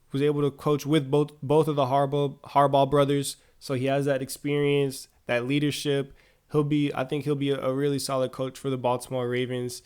who's able to coach with both of the Harbaugh brothers. So he has that experience, that leadership. I think he'll be a really solid coach for the Baltimore Ravens.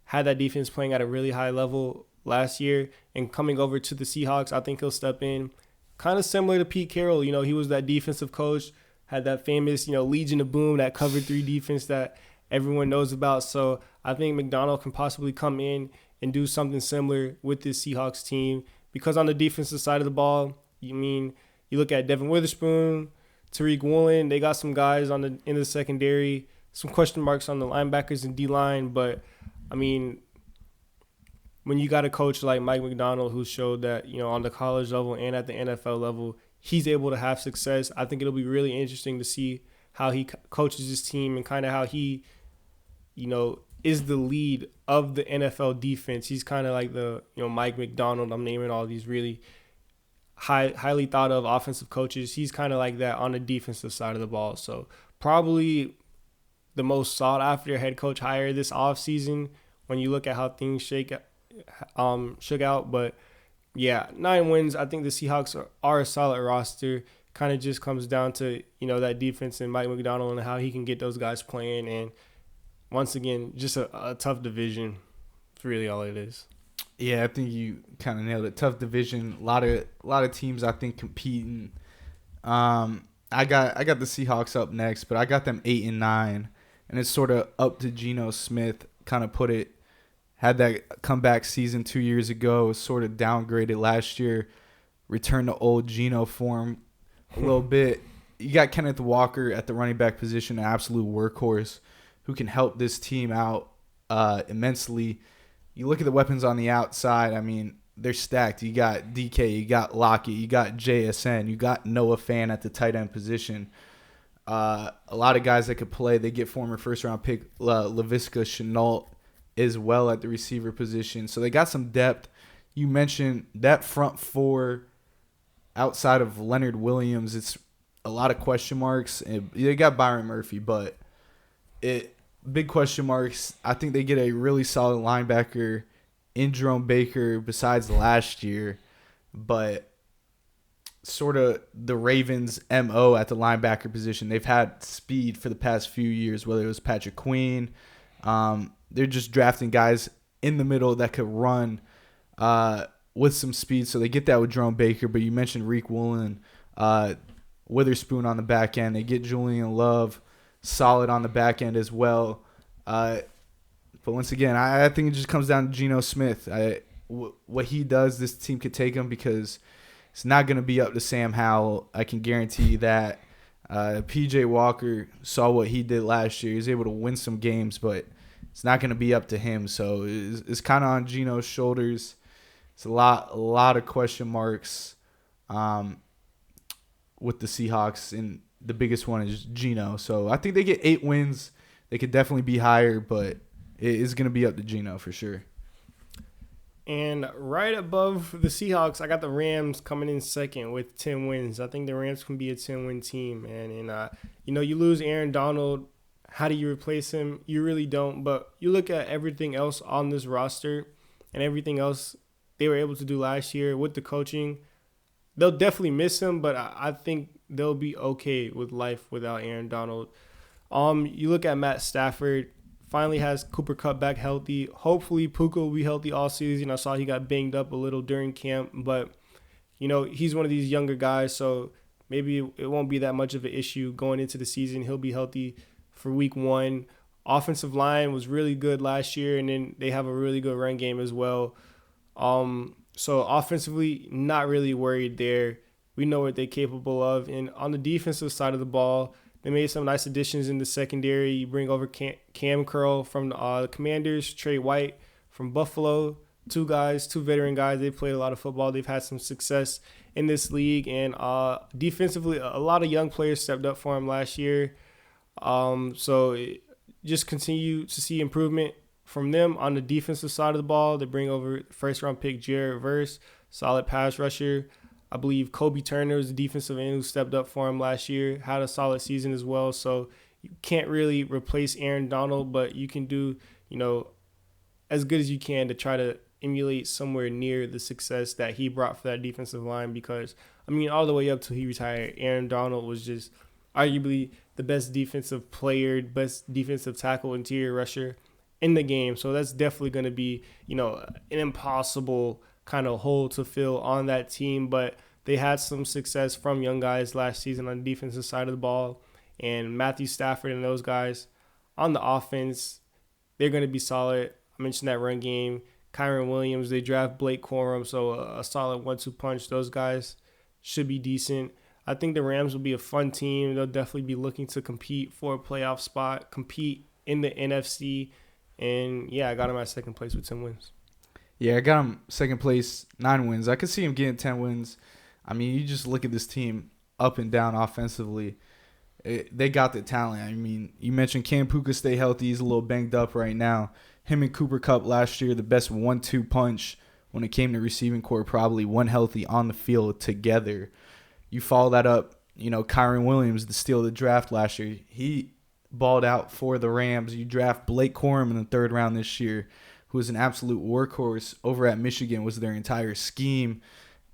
Had that defense playing at a really high level last year, and coming over to the Seahawks, I think he'll step in kind of similar to Pete Carroll. He was that defensive coach, had that famous, Legion of Boom, that cover 3 defense that everyone knows about. So I think Macdonald can possibly come in and do something similar with this Seahawks team, because on the defensive side of the ball, you look at Devin Witherspoon, Tariq Woolen, they got some guys in the secondary, some question marks on the linebackers and D-line, but I mean, when you got a coach like Mike Macdonald who showed that, on the college level and at the NFL level, he's able to have success, I think it'll be really interesting to see how he coaches his team and kind of how he, is the lead of the NFL defense. He's kind of like the, Mike Macdonald. I'm naming all these really highly thought of offensive coaches. He's kind of like that on the defensive side of the ball. So probably the most sought after head coach hire this offseason when you look at how things shook out. But yeah, 9 wins. I think the Seahawks are a solid roster. Kind of just comes down to, that defense and Mike Macdonald and how he can get those guys playing. And once again, just a tough division. That's really all it is. Yeah, I think you kind of nailed it. Tough division. A lot of teams, I think, competing. I got the Seahawks up next, but I got them 8-9. And it's sort of up to Geno Smith. Kind of had that comeback season 2 years ago, was sort of downgraded last year, returned to old Geno form a little bit. You got Kenneth Walker at the running back position, an absolute workhorse who can help this team out immensely. You look at the weapons on the outside, I mean, they're stacked. You got DK, you got Lockett, you got JSN, you got Noah Fan at the tight end position. A lot of guys that could play. They get former first-round pick Laviska Shenault as well at the receiver position. So they got some depth. You mentioned that front four outside of Leonard Williams, it's a lot of question marks. And they got Byron Murphy, but it big question marks. I think they get a really solid linebacker in Jerome Baker besides last year, but sort of the Ravens' MO at the linebacker position. They've had speed for the past few years, whether it was Patrick Queen. They're just drafting guys in the middle that could run with some speed. So they get that with Jerome Baker. But you mentioned Reek Woolen, Witherspoon on the back end. They get Julian Love solid on the back end as well. But once again, I think it just comes down to Geno Smith. What he does, this team could take him because it's not going to be up to Sam Howell. I can guarantee you that. P.J. Walker saw what he did last year. He was able to win some games, but it's not going to be up to him. So it's kind of on Geno's shoulders. It's a lot of question marks with the Seahawks, and the biggest one is Geno. So I think they get 8 wins. They could definitely be higher, but it is going to be up to Geno for sure. And right above the Seahawks, I got the Rams coming in second with 10 wins. I think the Rams can be a 10-win team, man. And, you lose Aaron Donald. How do you replace him? You really don't. But you look at everything else on this roster and everything else they were able to do last year with the coaching. They'll definitely miss him, but I think they'll be okay with life without Aaron Donald. You look at Matt Stafford. Finally has Cooper Kupp back healthy. Hopefully Puka will be healthy all season. I saw he got banged up a little during camp, but he's one of these younger guys, so maybe it won't be that much of an issue going into the season. He'll be healthy for week 1. Offensive line was really good last year, and then they have a really good run game as well. So offensively, not really worried there. We know what they're capable of. And on the defensive side of the ball, they made some nice additions in the secondary. You bring over Cam Curl from the Commanders, Trey White from Buffalo. 2 veteran guys. They played a lot of football. They've had some success in this league. And defensively, a lot of young players stepped up for him last year. Just continue to see improvement from them on the defensive side of the ball. They bring over first-round pick Jared Verse, solid pass rusher. I believe Kobe Turner was the defensive end who stepped up for him last year, had a solid season as well. So you can't really replace Aaron Donald, but you can do, as good as you can to try to emulate somewhere near the success that he brought for that defensive line because, all the way up till he retired, Aaron Donald was just arguably the best defensive player, best defensive tackle, interior rusher in the game. So that's definitely going to be, an impossible kind of hole to fill on that team, but they had some success from young guys last season on the defensive side of the ball, and Matthew Stafford and those guys on the offense, they're going to be solid. I mentioned that run game. Kyron Williams, they draft Blake Corum, so a solid 1-2 punch. Those guys should be decent. I think the Rams will be a fun team. They'll definitely be looking to compete for a playoff spot, compete in the NFC, and I got them at second place with 10 wins. Yeah, I got him second place, 9 wins. I could see him getting 10 wins. You just look at this team up and down offensively. They got the talent. You mentioned Cam Puka stay healthy. He's a little banged up right now. Him and Cooper Kupp last year, the best 1-2 punch when it came to receiving core, probably one healthy on the field together. You follow that up, Kyron Williams, the steal of the draft last year. He balled out for the Rams. You draft Blake Corum in the 3rd round this year, who is an absolute workhorse over at Michigan, was their entire scheme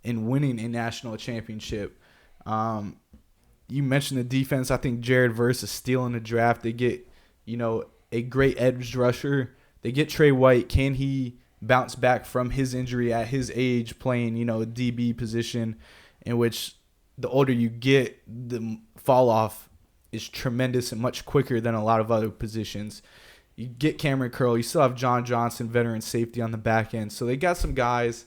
in winning a national championship. You mentioned the defense. I think Jared Verse is stealing the draft. They get, a great edge rusher. They get Trey White. Can he bounce back from his injury at his age playing, a DB position in which the older you get, the fall off is tremendous and much quicker than a lot of other positions. You get Cameron Curl. You still have John Johnson, veteran safety on the back end. So they got some guys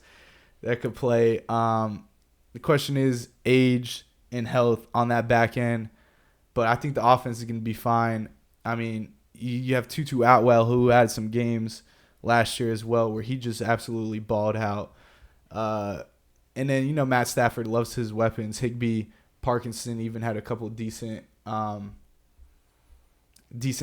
that could play. The question is age and health on that back end. But I think the offense is going to be fine. You have Tutu Atwell, who had some games last year as well where he just absolutely balled out. And then, Matt Stafford loves his weapons. Higbee, Parkinson even had a couple of decent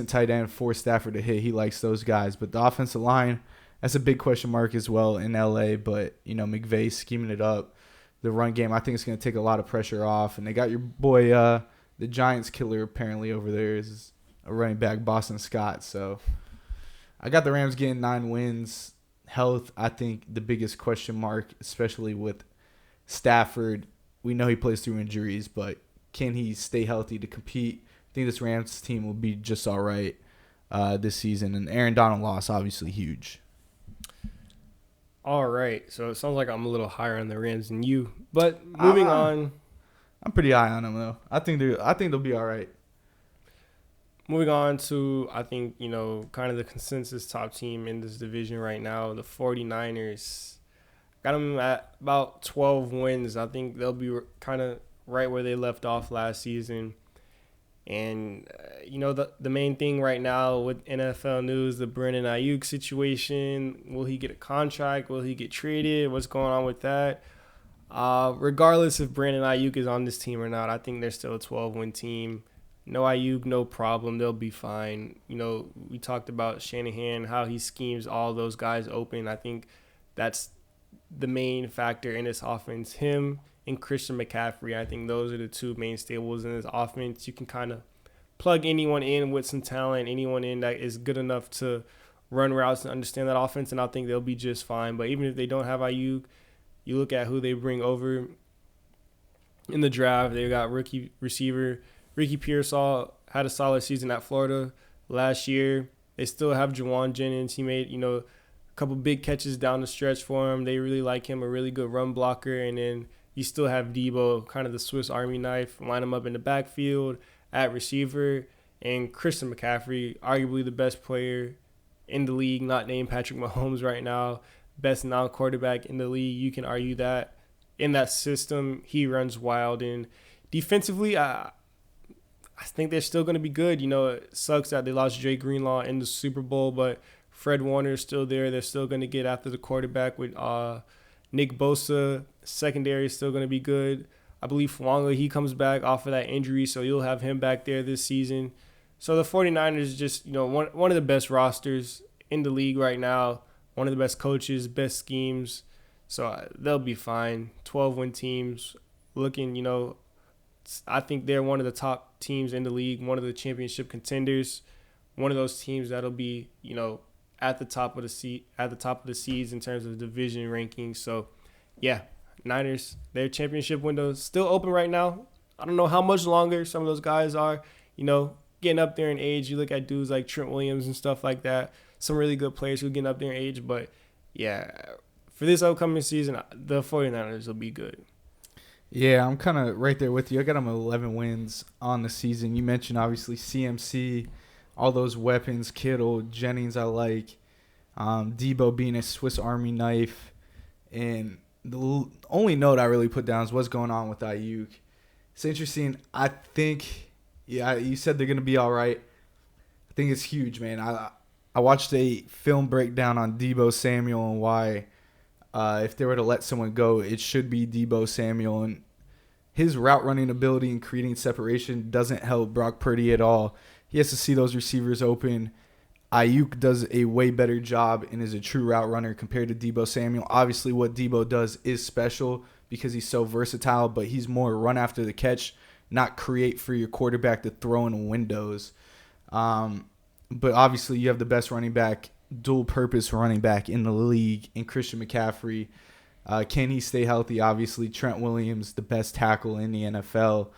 tight end for Stafford to hit. He likes those guys. But the offensive line, that's a big question mark as well in LA. But, McVay scheming it up. the run game. I think it's going to take a lot of pressure off. And they got your boy, the Giants killer, apparently over there is a running back, Boston Scott. So I got the Rams getting 9 wins. Health, I think the biggest question mark, especially with Stafford. We know he plays through injuries, but can he stay healthy to compete? I think this Rams team will be just all right this season. And Aaron Donald loss, obviously huge. All right. So it sounds like I'm a little higher on the Rams than you. But moving on. I'm pretty high on them, though. I think they'll be all right. Moving on to, I think, kind of the consensus top team in this division right now, the 49ers. Got them at about 12 wins. I think they'll be kind of right where they left off last season. And, the main thing right now with NFL news, the Brandon Ayuk situation. Will he get a contract? Will he get traded? What's going on with that? Regardless if Brandon Ayuk is on this team or not, I think they're still a 12-win team. No Ayuk, no problem. They'll be fine. We talked about Shanahan, how he schemes all those guys open. I think that's the main factor in this offense. Him and Christian McCaffrey, I think those are the two main staples in this offense. You can kind of plug anyone in with some talent, anyone in that is good enough to run routes and understand that offense, and I think they'll be just fine. But even if they don't have Ayuk, you look at who they bring over in the draft. They got rookie receiver Ricky Pearsall, had a solid season at Florida last year. They still have Juwan Jennings. He made, a couple big catches down the stretch for him. They really like him, a really good run blocker. And then you still have Debo, kind of the Swiss Army knife, line him up in the backfield at receiver. And Christian McCaffrey, arguably the best player in the league, not named Patrick Mahomes right now, best non-quarterback in the league. You can argue that. In that system, he runs wild. And defensively, I think they're still going to be good. It sucks that they lost Jay Greenlaw in the Super Bowl, but Fred Warner is still there. They're still going to get after the quarterback with Nick Bosa. Secondary is still going to be good. I believe Fuanga, he comes back off of that injury, so you'll have him back there this season. So the 49ers just, one of the best rosters in the league right now, one of the best coaches, best schemes. So they'll be fine. 12-win teams looking, I think they're one of the top teams in the league, one of the championship contenders, one of those teams that'll be, at the top of the seeds in terms of division rankings. So, yeah, Niners, their championship window is still open right now. I don't know how much longer some of those guys are, getting up there in age. You look at dudes like Trent Williams and stuff like that, some really good players who are getting up there in age. But, yeah, for this upcoming season, the 49ers will be good. Yeah, I'm kind of right there with you. I got them 11 wins on the season. You mentioned, obviously, CMC, all those weapons, Kittle, Jennings I like, Debo being a Swiss Army knife. And the only note I really put down is what's going on with Ayuk. It's interesting. I think, you said they're going to be all right. I think it's huge, man. I watched a film breakdown on Debo Samuel and why if they were to let someone go, it should be Debo Samuel. And his route running ability and creating separation doesn't help Brock Purdy at all. He has to see those receivers open. Ayuk does a way better job and is a true route runner compared to Debo Samuel. Obviously, what Debo does is special because he's so versatile, but he's more run after the catch, not create for your quarterback to throw in windows. But obviously, you have the best running back, dual-purpose running back in the league in Christian McCaffrey. Can he stay healthy? Obviously, Trent Williams, the best tackle in the NFL.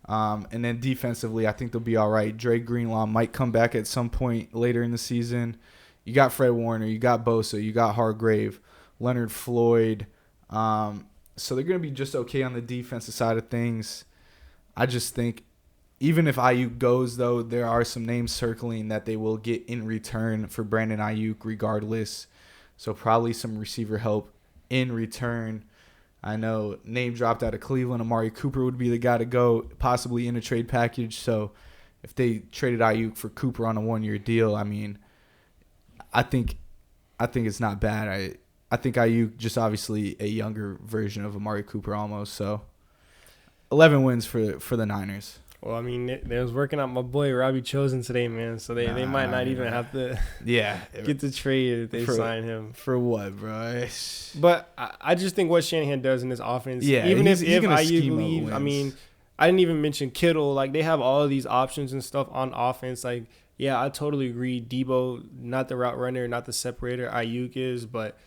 And then defensively, I think they'll be all right. Dre Greenlaw might come back at some point later in the season. You got Fred Warner, you got Bosa, you got Hargrave, Leonard Floyd. So they're going to be just okay on the defensive side of things. I just think even if Ayuk goes, though, there are some names circling that they will get in return for Brandon Ayuk regardless. So probably some receiver help in return. I know name dropped out of Cleveland. Amari Cooper would be the guy to go, possibly in a trade package. So if they traded Ayuk for Cooper on a one-year deal, I mean, I think it's not bad. I think Ayuk just obviously a younger version of Amari Cooper almost. So 11 wins for the Niners. Well, I mean, they was working out my boy Robbie Chosen today, man. So they might not even have to Yeah, get the trade if they sign him. For what, bro? But I just think what Shanahan does in this offense, Yeah, even he's if gonna Ayuk scheme up leaves, I wins. mean, I didn't even mention Kittle. Like, they have all of these options and stuff on offense. Like, yeah, I totally agree. Debo, not the route runner, not the separator. Ayuk is, but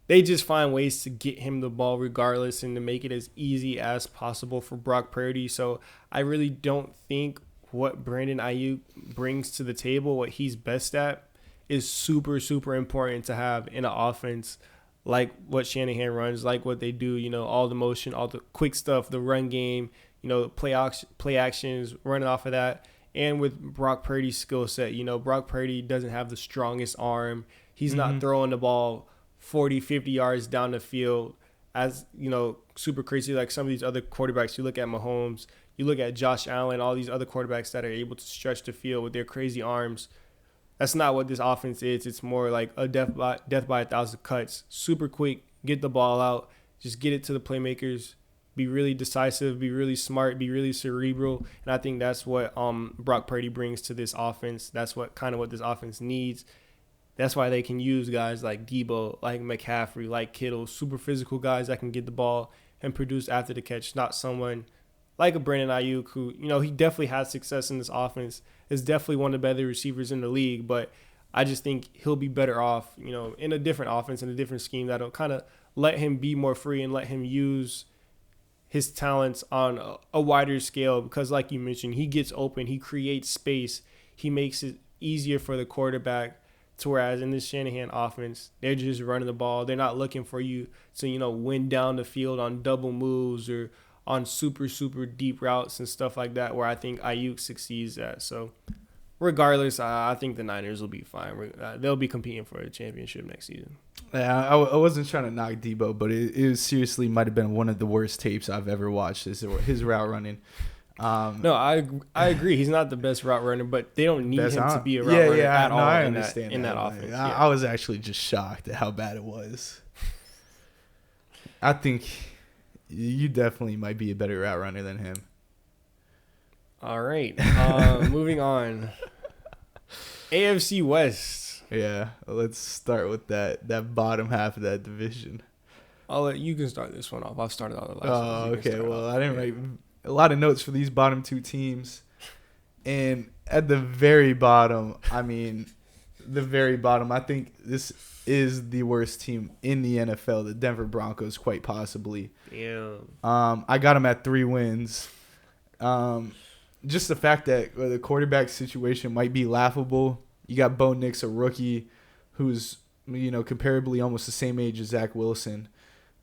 they just find ways to get him the ball regardless and to make it as easy as possible for Brock Purdy. So I really don't think what Brandon Ayuk brings to the table, what he's best at, is super, super important to have in an offense like what Shanahan runs, like what they do, all the motion, all the quick stuff, the run game, play actions, running off of that. And with Brock Purdy's skill set, Brock Purdy doesn't have the strongest arm. He's not throwing the ball 40, 50 yards down the field as, super crazy like some of these other quarterbacks. You look at Mahomes, you look at Josh Allen, all these other quarterbacks that are able to stretch the field with their crazy arms. That's not what this offense is. It's more like a death by 1,000 cuts. Super quick, get the ball out, just get it to the playmakers, be really decisive, be really smart, be really cerebral. And I think that's what Brock Purdy brings to this offense. That's what this offense needs. That's why they can use guys like Debo, like McCaffrey, like Kittle, super physical guys that can get the ball and produce after the catch, not someone like a Brandon Ayuk who, he definitely had success in this offense, is definitely one of the better receivers in the league, but I just think he'll be better off, in a different offense, in a different scheme that'll kind of let him be more free and let him use his talents on a wider scale because, like you mentioned, he gets open, he creates space, he makes it easier for the quarterback. To whereas in this Shanahan offense, they're just running the ball. They're not looking for you to, win down the field on double moves or on super, super deep routes and stuff like that, where I think Ayuk succeeds at. So regardless, I think the Niners will be fine. They'll be competing for a championship next season. Yeah, I wasn't trying to knock Debo, but it seriously might have been one of the worst tapes I've ever watched, his route running. No, I agree. He's not the best route runner, but they don't need him to be a route runner at all I in understand that offense. I was actually just shocked at how bad it was. I think you definitely might be a better route runner than him. All right. Moving on. AFC West. Yeah, let's start with that bottom half of that division. You can start this one off. I've started all the last ones. Oh, okay. Well, I didn't write a lot of notes for these bottom two teams. And at the very bottom, I think this is the worst team in the NFL, the Denver Broncos, quite possibly. Yeah. I got them at 3 wins. Just the fact that the quarterback situation might be laughable. You got Bo Nix, a rookie, who's comparably almost the same age as Zach Wilson,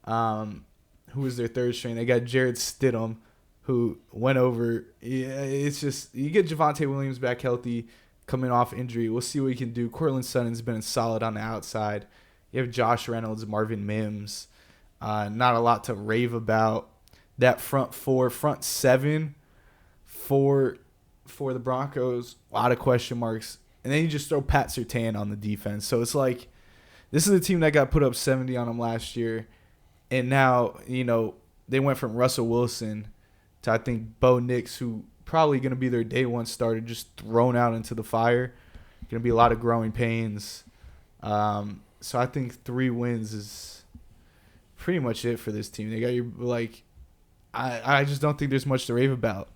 who is their third string. They got Jared Stidham, who went over. Yeah, it's just you get Javonte Williams back healthy, coming off injury. We'll see what he can do. Courtland Sutton's been solid on the outside. You have Josh Reynolds, Marvin Mims. Not a lot to rave about. That front seven for the Broncos, a lot of question marks. And then you just throw Pat Surtain on the defense. So it's like this is a team that got put up 70 on them last year. And now, they went from Russell Wilson to, I think, Bo Nix, who probably going to be their day one starter, just thrown out into the fire. Going to be a lot of growing pains. So I think 3 wins is pretty much it for this team. They got I just don't think there's much to rave about.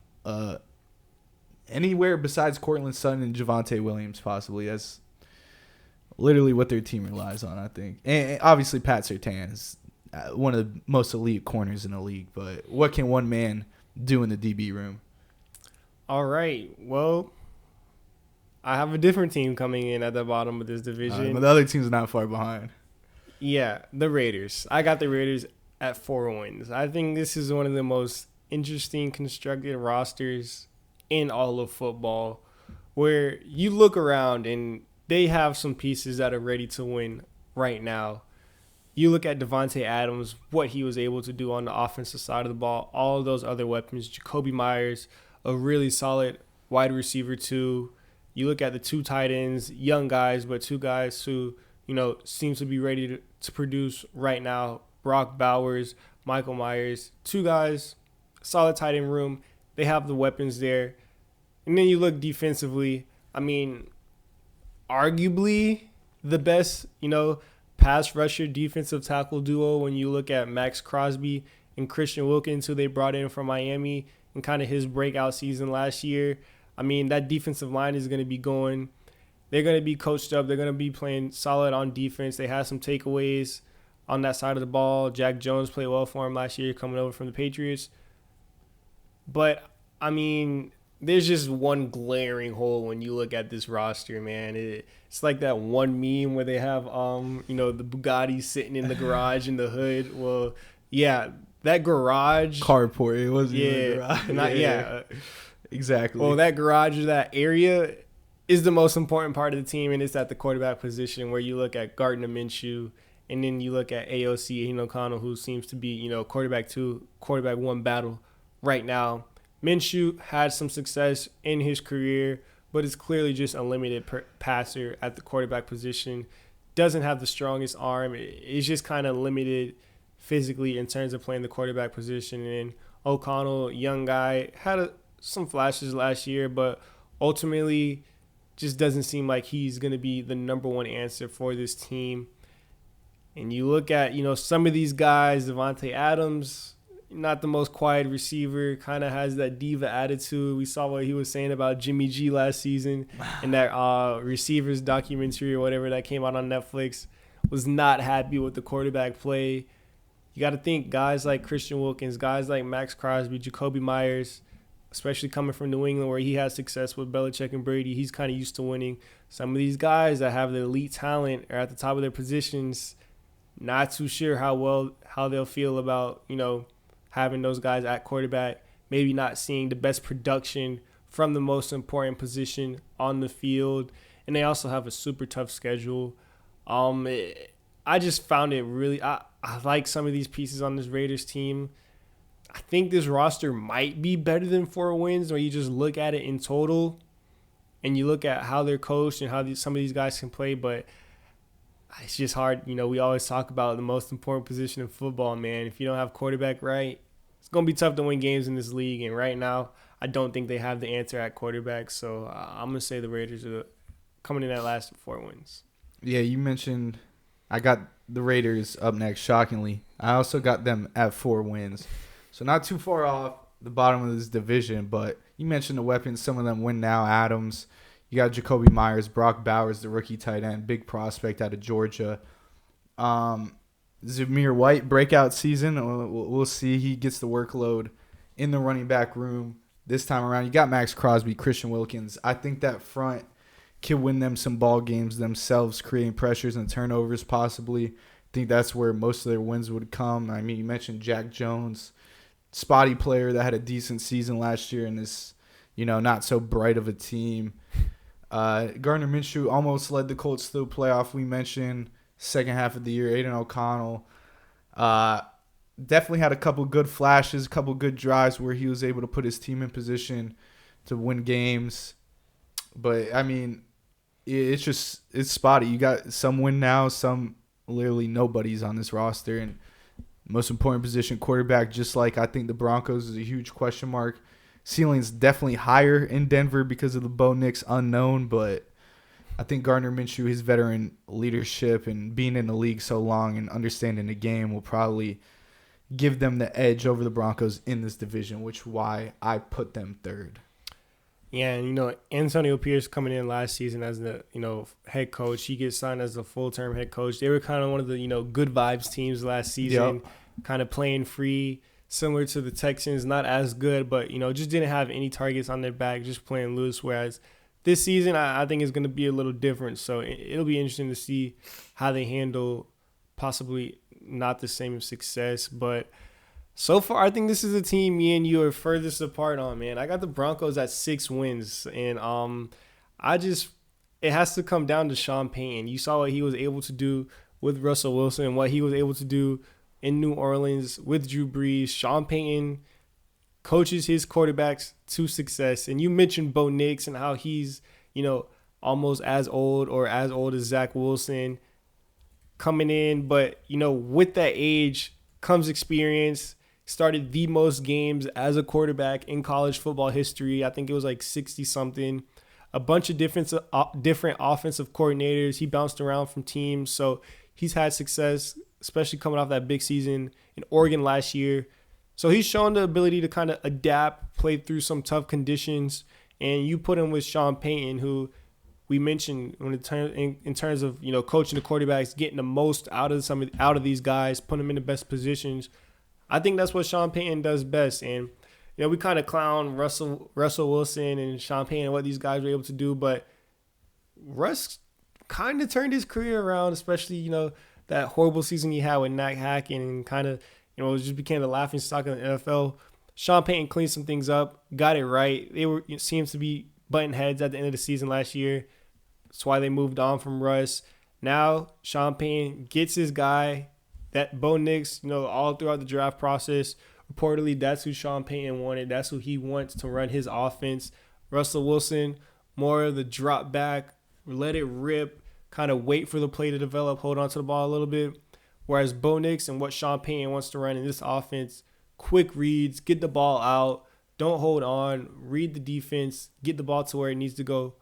Anywhere besides Courtland Sutton and Javonte Williams, possibly. That's literally what their team relies on, I think. And obviously, Pat Surtain is one of the most elite corners in the league. But what can one man do in the DB room? All right. Well, I have a different team coming in at the bottom of this division. But the other team's not far behind. Yeah, the Raiders. I got the Raiders at 4 wins. I think this is one of the most interesting constructed rosters in all of football, where you look around and they have some pieces that are ready to win right now. You look at Devontae Adams, what he was able to do on the offensive side of the ball, all of those other weapons. Jacoby Myers, a really solid wide receiver too. You look at the 2 tight ends, young guys, but 2 guys who, seems to be ready to produce right now. Brock Bowers, Michael Myers, 2 guys, solid tight end room. they have the weapons there. And then you look defensively. I mean, arguably the best, pass rusher defensive tackle duo when you look at Max Crosby and Christian Wilkins, who they brought in from Miami and kind of his breakout season last year. I mean, that defensive line is going to be going. They're going to be coached up. They're going to be playing solid on defense. They had some takeaways on that side of the ball. Jack Jones played well for him last year coming over from the Patriots. But, I mean, there's just one glaring hole when you look at this roster, man. It's like that one meme where they have, the Bugatti sitting in the garage in the hood. Well, yeah, that garage. Carport. It wasn't even a garage. Yeah. Exactly. Well, that garage or that area is the most important part of the team, and it's at the quarterback position where you look at Gardner Minshew, and then you look at AOC, Aiden O'Connell, who seems to be, quarterback 2, quarterback 1 battle right now. Minshew had some success in his career, but is clearly just a limited passer at the quarterback position. Doesn't have the strongest arm. It's just kind of limited physically in terms of playing the quarterback position. And O'Connell, young guy, had some flashes last year, but ultimately just doesn't seem like he's going to be the number one answer for this team. And you look at, some of these guys, Devontae Adams, not the most quiet receiver, kind of has that diva attitude. We saw what he was saying about Jimmy G last season in that receivers documentary or whatever that came out on Netflix. Was not happy with the quarterback play. You got to think guys like Christian Wilkins, guys like Max Crosby, Jacoby Myers, especially coming from New England where he had success with Belichick and Brady. He's kind of used to winning. Some of these guys that have the elite talent are at the top of their positions. Not too sure how they'll feel about, having those guys at quarterback. Maybe not seeing the best production from the most important position on the field. And they also have a super tough schedule. I just found it really I like some of these pieces on this Raiders team. I think this roster might be better than 4 wins when you just look at it in total and you look at how they're coached and how some of these guys can play, but it's just hard. We always talk about the most important position in football, man. If you don't have quarterback right, it's going to be tough to win games in this league, and right now I don't think they have the answer at quarterback, so I'm going to say the Raiders are coming in at last 4 wins. Yeah, you mentioned I got the Raiders up next, shockingly. I also got them at 4 wins. So not too far off the bottom of this division, but you mentioned the weapons. Some of them win now. Adams. You got Jacoby Myers, Brock Bowers, the rookie tight end, big prospect out of Georgia. Zamir White, breakout season. We'll see. He gets the workload in the running back room this time around. You got Max Crosby, Christian Wilkins. I think that front can win them some ball games themselves, creating pressures and turnovers possibly. I think that's where most of their wins would come. I mean, you mentioned Jack Jones. Spotty player that had a decent season last year in this, not so bright of a team. Gardner Minshew almost led the Colts to the playoff. We mentioned second half of the year, Aiden O'Connell. Definitely had a couple good flashes, a couple good drives where he was able to put his team in position to win games. But, I mean, it's spotty. You got some win now, some literally nobody's on this roster. And most important position, quarterback, just like I think the Broncos is a huge question mark. Ceiling's definitely higher in Denver because of the Bo Nix unknown, but I think Gardner Minshew, his veteran leadership and being in the league so long and understanding the game will probably give them the edge over the Broncos in this division, which is why I put them 3rd. Yeah, and Antonio Pierce coming in last season as the head coach. He gets signed as a full-term head coach. They were kind of one of the good vibes teams last season, kind of playing free, similar to the Texans. Not as good, but just didn't have any targets on their back, just playing loose. Whereas this season, I think is going to be a little different. So it'll be interesting to see how they handle possibly not the same success, but. So far, I think this is a team me and you are furthest apart on, man. I got the Broncos at 6 wins, and it has to come down to Sean Payton. You saw what he was able to do with Russell Wilson and what he was able to do in New Orleans with Drew Brees. Sean Payton coaches his quarterbacks to success, and you mentioned Bo Nix and how he's, almost as old as Zach Wilson coming in, but, with that age comes experience. started the most games as a quarterback in college football history. I think it was like 60 something. A bunch of different offensive coordinators. He bounced around from teams, so he's had success, especially coming off that big season in Oregon last year. So he's shown the ability to kind of adapt, play through some tough conditions. And you put him with Sean Payton, who we mentioned in terms of coaching the quarterbacks, getting the most out of these guys, putting them in the best positions. I think that's what Sean Payton does best. And we kind of clown Russell Wilson and Sean Payton and what these guys were able to do, but Russ kind of turned his career around, especially that horrible season he had with Nat Hackett, and kind of it just became the laughing stock of the NFL. Sean Payton cleaned some things up, got it right. It seems to be butting heads at the end of the season last year. That's why they moved on from Russ. Now Sean Payton gets his guy, that Bo Nix, all throughout the draft process. Reportedly, that's who Sean Payton wanted. That's who he wants to run his offense. Russell Wilson, more of the drop back, let it rip, kind of wait for the play to develop, hold on to the ball a little bit. Whereas Bo Nix and what Sean Payton wants to run in this offense, quick reads, get the ball out, don't hold on, read the defense, get the ball to where it needs to go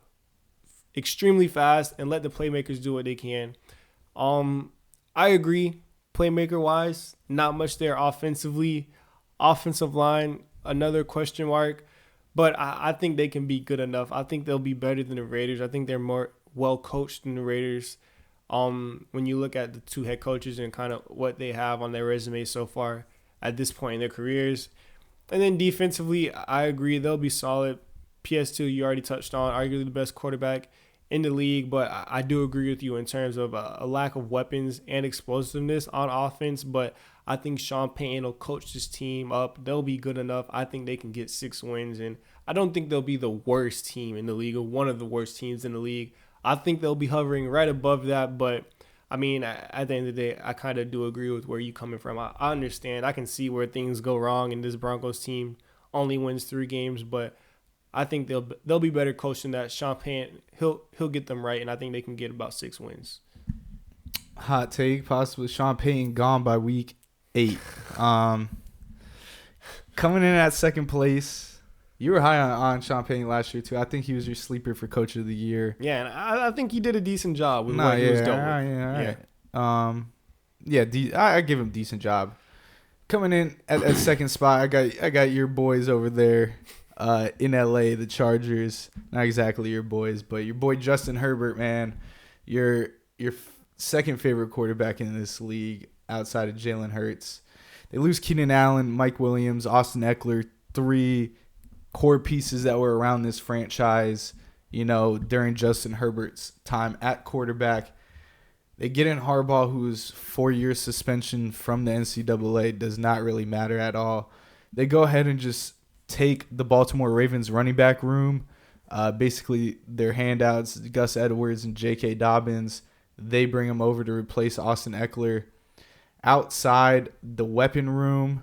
extremely fast, and let the playmakers do what they can. I agree, playmaker-wise, not much there offensively. Offensive line, another question mark. But I think they can be good enough. I think they'll be better than the Raiders. I think they're more well-coached than the Raiders. When you look at the two head coaches and kind of what they have on their resume so far at this point in their careers. And then defensively, I agree, they'll be solid. PS2, you already touched on, arguably the best quarterback in the league, but I do agree with you in terms of a lack of weapons and explosiveness on offense, but I think Sean Payton will coach this team up. They'll be good enough. I think they can get 6 wins, and I don't think they'll be the worst team in the league or one of the worst teams in the league. I think they'll be hovering right above that, but I mean, at the end of the day, I kind of do agree with where you're coming from. I understand. I can see where things go wrong, and this Broncos team only wins 3 games, but I think they'll be better coached than that. Sean Payton, he'll get them right, and I think they can get about 6 wins. Hot take, possibly Sean Payton gone by week 8. Coming in at second place. You were high on Sean Payton last year, too. I think he was your sleeper for Coach of the Year. Yeah, and I think he did a decent job with what he was doing. I give him a decent job. Coming in at second spot, I got your boys over there in LA, the Chargers. Not exactly your boys, but your boy Justin Herbert, man. Your second favorite quarterback in this league outside of Jalen Hurts. They lose Keenan Allen, Mike Williams, Austin Eckler, 3 core pieces that were around this franchise, during Justin Herbert's time at quarterback. They get in Harbaugh, whose 4-year suspension from the NCAA does not really matter at all. They go ahead and just take the Baltimore Ravens running back room, basically their handouts, Gus Edwards and J.K. Dobbins. They bring them over to replace Austin Eckler. Outside the weapon room,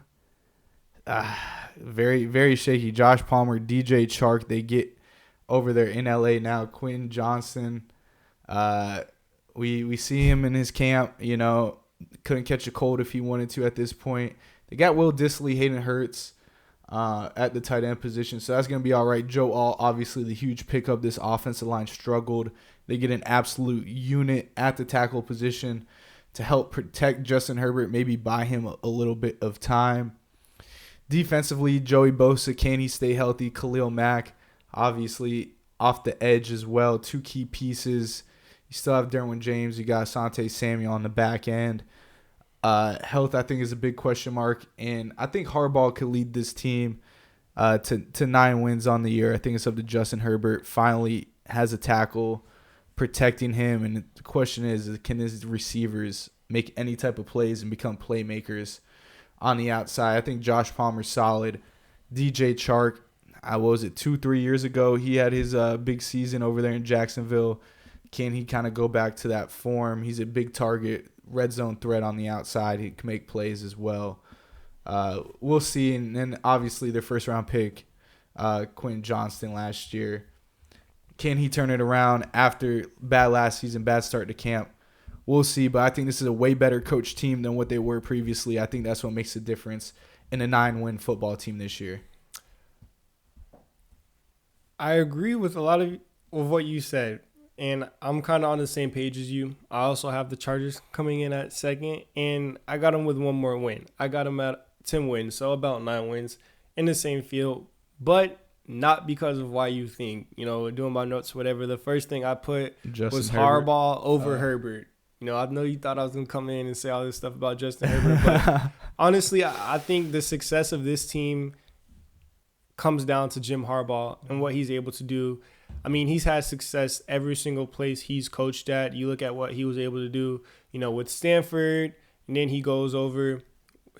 very, very shaky. Josh Palmer, DJ Chark, they get over there in LA now. Quentin Johnson, we see him in his camp. Couldn't catch a cold if he wanted to at this point. They got Will Dissly, Hayden Hurts at the tight end position, so that's going to be all right. Joe Alt, obviously the huge pickup. This offensive line struggled. They get an absolute unit at the tackle position to help protect Justin Herbert, maybe buy him a little bit of time. Defensively, Joey Bosa, can he stay healthy? Khalil Mack, obviously off the edge as well. 2 key pieces. You still have Derwin James. You got Asante Samuel on the back end. Health, I think, is a big question mark. And I think Harbaugh could lead this team to 9 wins on the year. I think it's up to Justin Herbert. Finally has a tackle protecting him. And the question is, can his receivers make any type of plays and become playmakers on the outside? I think Josh Palmer's solid. DJ Chark, 2-3 years ago, he had his big season over there in Jacksonville. Can he kind of go back to that form? He's a big target, red zone threat on the outside. He can make plays as well. We'll see. And then obviously their first round pick, Quentin Johnston last year. Can he turn it around after bad last season, bad start to camp? We'll see, but I think this is a way better coach team than what they were previously. I think that's what makes the difference in a 9-win football team this year. I agree with a lot of what you said, and I'm kind of on the same page as you. I also have the Chargers coming in at second, and I got them with one more win. I got them at 10 wins, so about 9 wins in the same field, but not because of why you think. Doing my notes, whatever. The first thing I put was Herbert. Harbaugh over Herbert. I know you thought I was going to come in and say all this stuff about Justin Herbert, but honestly, I think the success of this team comes down to Jim Harbaugh and what he's able to do. I mean, he's had success every single place he's coached at. You look at what he was able to do, with Stanford, and then he goes over,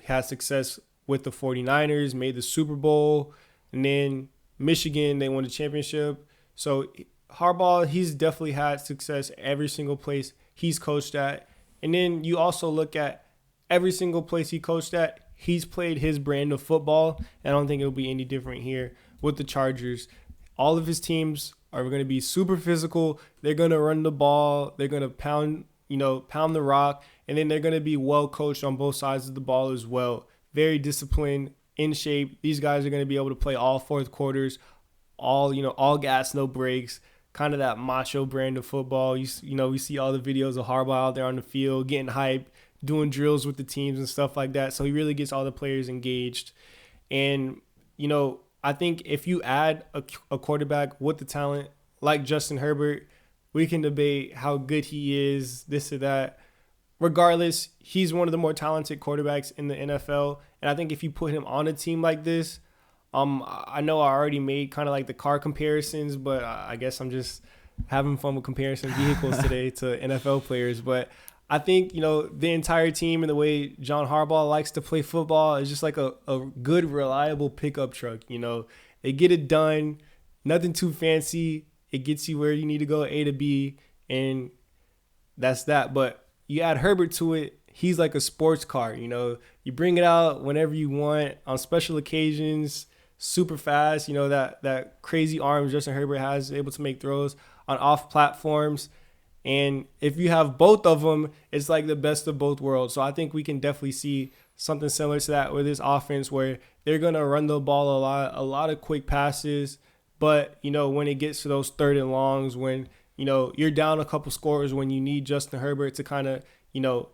has success with the 49ers, made the Super Bowl, and then Michigan, they won the championship. So Harbaugh, he's definitely had success every single place he's coached at. And then you also look at every single place he coached at, he's played his brand of football. And I don't think it'll be any different here with the Chargers. All of his teams are going to be super physical. They're going to run the ball. They're going to pound the rock. And then they're going to be well coached on both sides of the ball as well. Very disciplined, in shape. These guys are going to be able to play all fourth quarters, all gas, no breaks. Kind of that macho brand of football. We see all the videos of Harbaugh out there on the field, getting hyped, doing drills with the teams and stuff like that. So he really gets all the players engaged. And, I think if you add a quarterback with the talent like Justin Herbert, we can debate how good he is, this or that. Regardless, he's one of the more talented quarterbacks in the NFL. And I think if you put him on a team like this, I know I already made kind of like the car comparisons, but I guess I'm just having fun with comparison vehicles today to NFL players. But I think, the entire team and the way John Harbaugh likes to play football is just like a good, reliable pickup truck. They get it done, nothing too fancy. It gets you where you need to go, A to B, and that's that. But you add Herbert to it, he's like a sports car. You bring it out whenever you want on special occasions, super fast. That crazy arm Justin Herbert has, able to make throws on off platforms. And if you have both of them, it's like the best of both worlds. So I think we can definitely see something similar to that with this offense where they're going to run the ball a lot of quick passes. But, when it gets to those third and longs, when, you're down a couple scores, when you need Justin Herbert to kind of,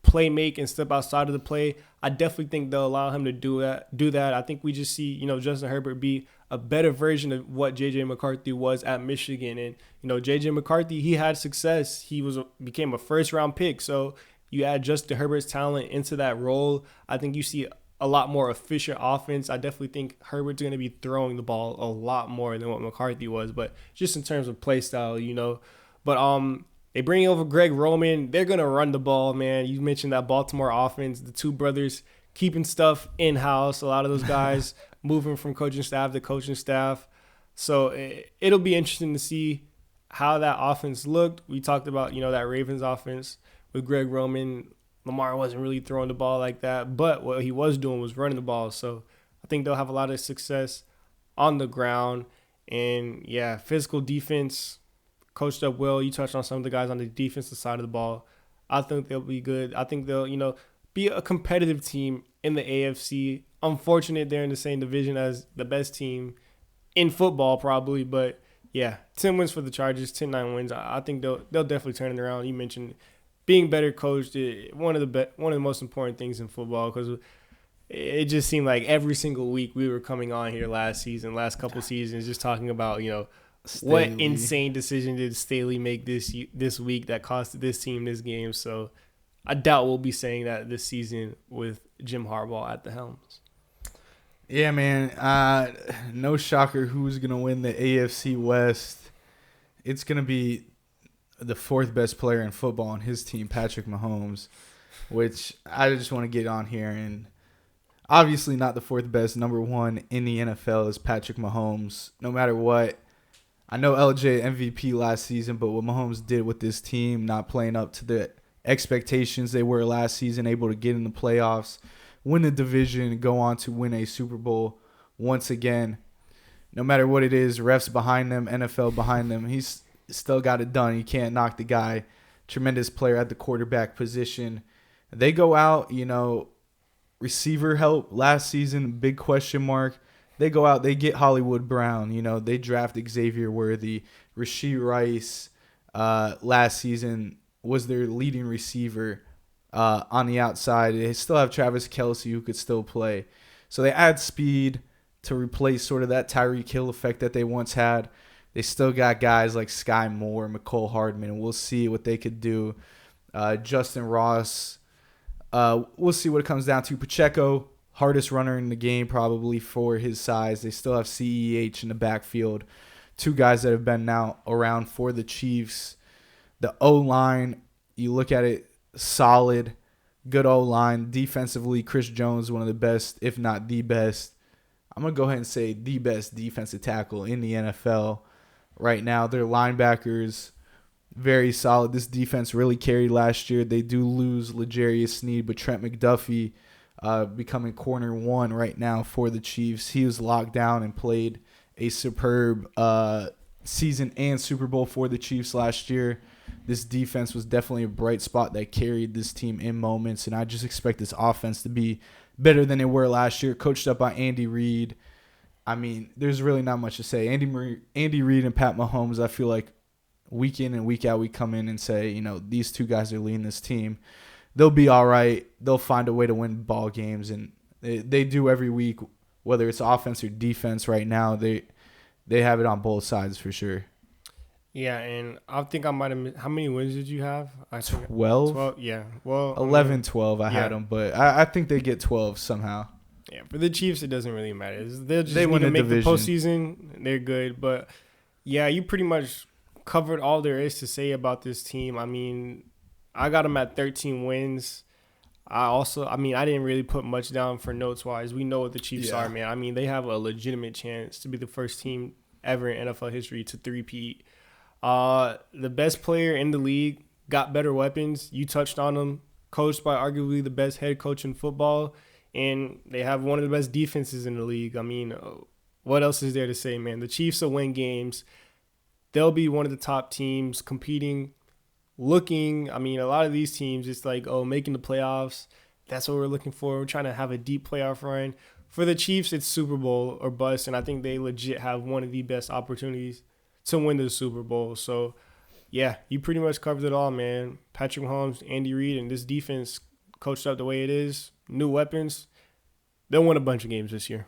play make and step outside of the play, I definitely think they'll allow him to do that. I think we just see, Justin Herbert be a better version of what J.J. McCarthy was at Michigan. And, J.J. McCarthy, he had success. He became a first-round pick. So you add Justin Herbert's talent into that role, I think you see a lot more efficient offense. I definitely think Herbert's going to be throwing the ball a lot more than what McCarthy was, but just in terms of play style, But they bring over Greg Roman. They're going to run the ball, man. You mentioned that Baltimore offense, the two brothers keeping stuff in-house. A lot of those guys moving from coaching staff to coaching staff. So it'll be interesting to see how that offense looked. We talked about, that Ravens offense with Greg Roman. Lamar wasn't really throwing the ball like that, but what he was doing was running the ball. So I think they'll have a lot of success on the ground. And, yeah, physical defense, coached up well. You touched on some of the guys on the defensive side of the ball. I think they'll be good. I think they'll, be a competitive team in the AFC. Unfortunate they're in the same division as the best team in football probably, but yeah, 10 wins for the Chargers, 10-9 wins. I think they'll definitely turn it around. You mentioned being better coached, one of the most important things in football, because it just seemed like every single week we were coming on here last couple seasons, just talking about, what insane decision did Staley make this week that cost this team this game. So I doubt we'll be saying that this season with Jim Harbaugh at the helms. Yeah, man. No shocker who's going to win the AFC West. It's going to be the fourth best player in football on his team, Patrick Mahomes, which I just want to get on here. And obviously not the fourth best. Number one in the NFL is Patrick Mahomes. No matter what. I know LJ MVP last season, but what Mahomes did with this team, not playing up to the expectations they were last season, able to get in the playoffs, win the division, go on to win a Super Bowl once again. No matter what it is, refs behind them, NFL behind them, he's still got it done. You can't knock the guy. Tremendous player at the quarterback position. They go out, receiver help last season, big question mark. They go out, they get Hollywood Brown. They draft Xavier Worthy, Rashee Rice. Last season was their leading receiver on the outside. They still have Travis Kelce who could still play. So they add speed to replace sort of that Tyreek Hill effect that they once had. They still got guys like Sky Moore, McCole Hardman. We'll see what they could do. Justin Ross. We'll see what it comes down to. Pacheco, hardest runner in the game probably for his size. They still have CEH in the backfield. Two guys that have been now around for the Chiefs. The O-line, you look at it, solid, good O-line. Defensively, Chris Jones, one of the best, if not the best. I'm going to go ahead and say the best defensive tackle in the NFL right now. Their linebackers, very solid. This defense really carried last year. They do lose L'Jarius Sneed, but Trent McDuffie becoming corner one right now for the Chiefs. He was locked down and played a superb season and Super Bowl for the Chiefs last year. This defense was definitely a bright spot that carried this team in moments, and I just expect this offense to be better than they were last year, coached up by Andy Reid. I mean, there's really not much to say. Andy Reid and Pat Mahomes, I feel like week in and week out we come in and say, these two guys are leading this team. They'll be all right. They'll find a way to win ball games, and they do every week, whether it's offense or defense right now. They have it on both sides for sure. Yeah, and I think I might have. How many wins did you have? 12? 12, yeah. Well, 11, 12 I had them, but I think they get 12 somehow. Yeah, for the Chiefs, it doesn't really matter. They'll just They need win to the make division. the postseason. They're good. But, yeah, you pretty much covered all there is to say about this team. I mean, I got them at 13 wins. I didn't really put much down for notes-wise. We know what the Chiefs are, man. I mean, they have a legitimate chance to be the first team ever in NFL history to three-peat. The best player in the league, got better weapons. You touched on them. Coached by arguably the best head coach in football. And they have one of the best defenses in the league. I mean, what else is there to say, man? The Chiefs will win games. They'll be one of the top teams competing, a lot of these teams, it's like, making the playoffs. That's what we're looking for. We're trying to have a deep playoff run. For the Chiefs, it's Super Bowl or bust, and I think they legit have one of the best opportunities to win the Super Bowl. So, yeah, you pretty much covered it all, man. Patrick Mahomes, Andy Reid, and this defense coached up the way it is, new weapons, they'll win a bunch of games this year.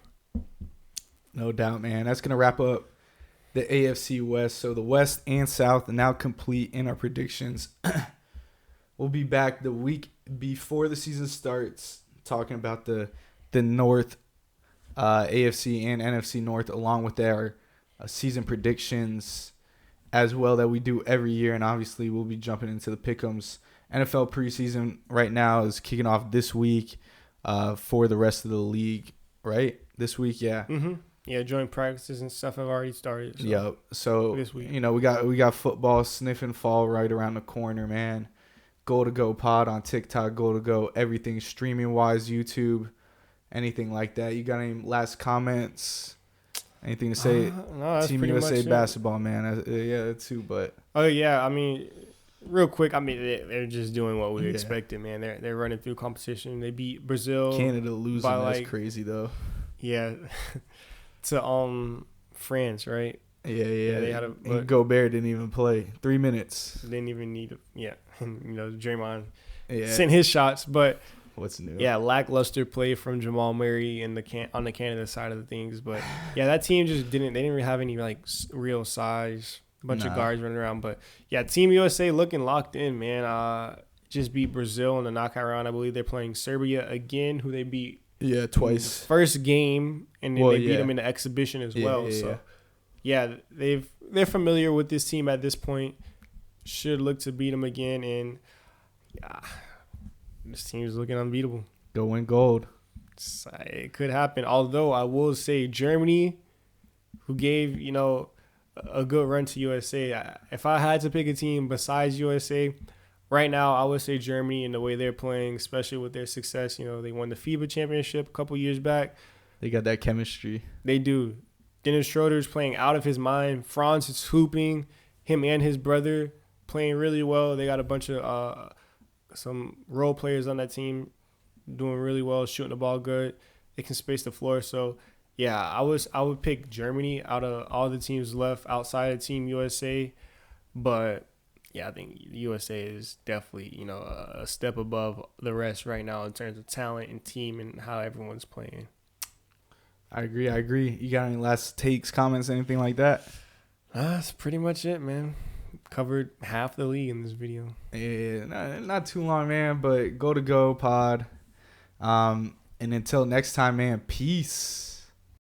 No doubt, man. That's going to wrap up the AFC West. So the West and South are now complete in our predictions. We'll be back the week before the season starts talking about the North, AFC and NFC North, along with our season predictions as well that we do every year. And obviously we'll be jumping into the pick'ems. NFL preseason right now is kicking off this week for the rest of the league, right? This week, yeah. Mm-hmm. Yeah, joint practices and stuff have already started. So this week. we got football sniffing fall right around the corner, man. Goal to Go Pod on TikTok, Goal to Go, everything streaming wise, YouTube, anything like that. You got any last comments? Anything to say? No, that's Team pretty USA much basketball, man. Yeah, that too, but oh yeah, I mean, real quick, I mean they're just doing what we expected, man. They're running through competition. They beat Brazil. Canada losing, by that's crazy though. Yeah. To France, right? Yeah. They had and Gobert didn't even play 3 minutes. Didn't even need and Draymond Yeah. sent his shots, but what's new? Yeah, lackluster play from Jamal Murray on the Canada side of the things, but yeah, that team just didn't really have any like real size, a bunch of guards running around, but yeah, Team USA looking locked in, man. Just beat Brazil in the knockout round. I believe they're playing Serbia again, who they beat twice. First game, and then they beat them in the exhibition as well. They're familiar with this team at this point. Should look to beat them again, and this team is looking unbeatable. Go win gold. It could happen. Although I will say Germany, who gave a good run to USA. If I had to pick a team besides USA. Right now, I would say Germany and the way they're playing, especially with their success. They won the FIBA championship a couple years back. They got that chemistry. They do. Dennis Schroeder's playing out of his mind. Franz is hooping. Him and his brother playing really well. They got a bunch of some role players on that team. doing really well, shooting the ball good. They can space the floor. So, yeah, I would pick Germany out of all the teams left outside of Team USA. But yeah, I think USA is definitely a step above the rest right now in terms of talent and team and how everyone's playing. I agree. I agree. You got any last takes, comments, anything like that? That's pretty much it, man. Covered half the league in this video. Yeah, not too long, man. But go pod. And until next time, man. Peace.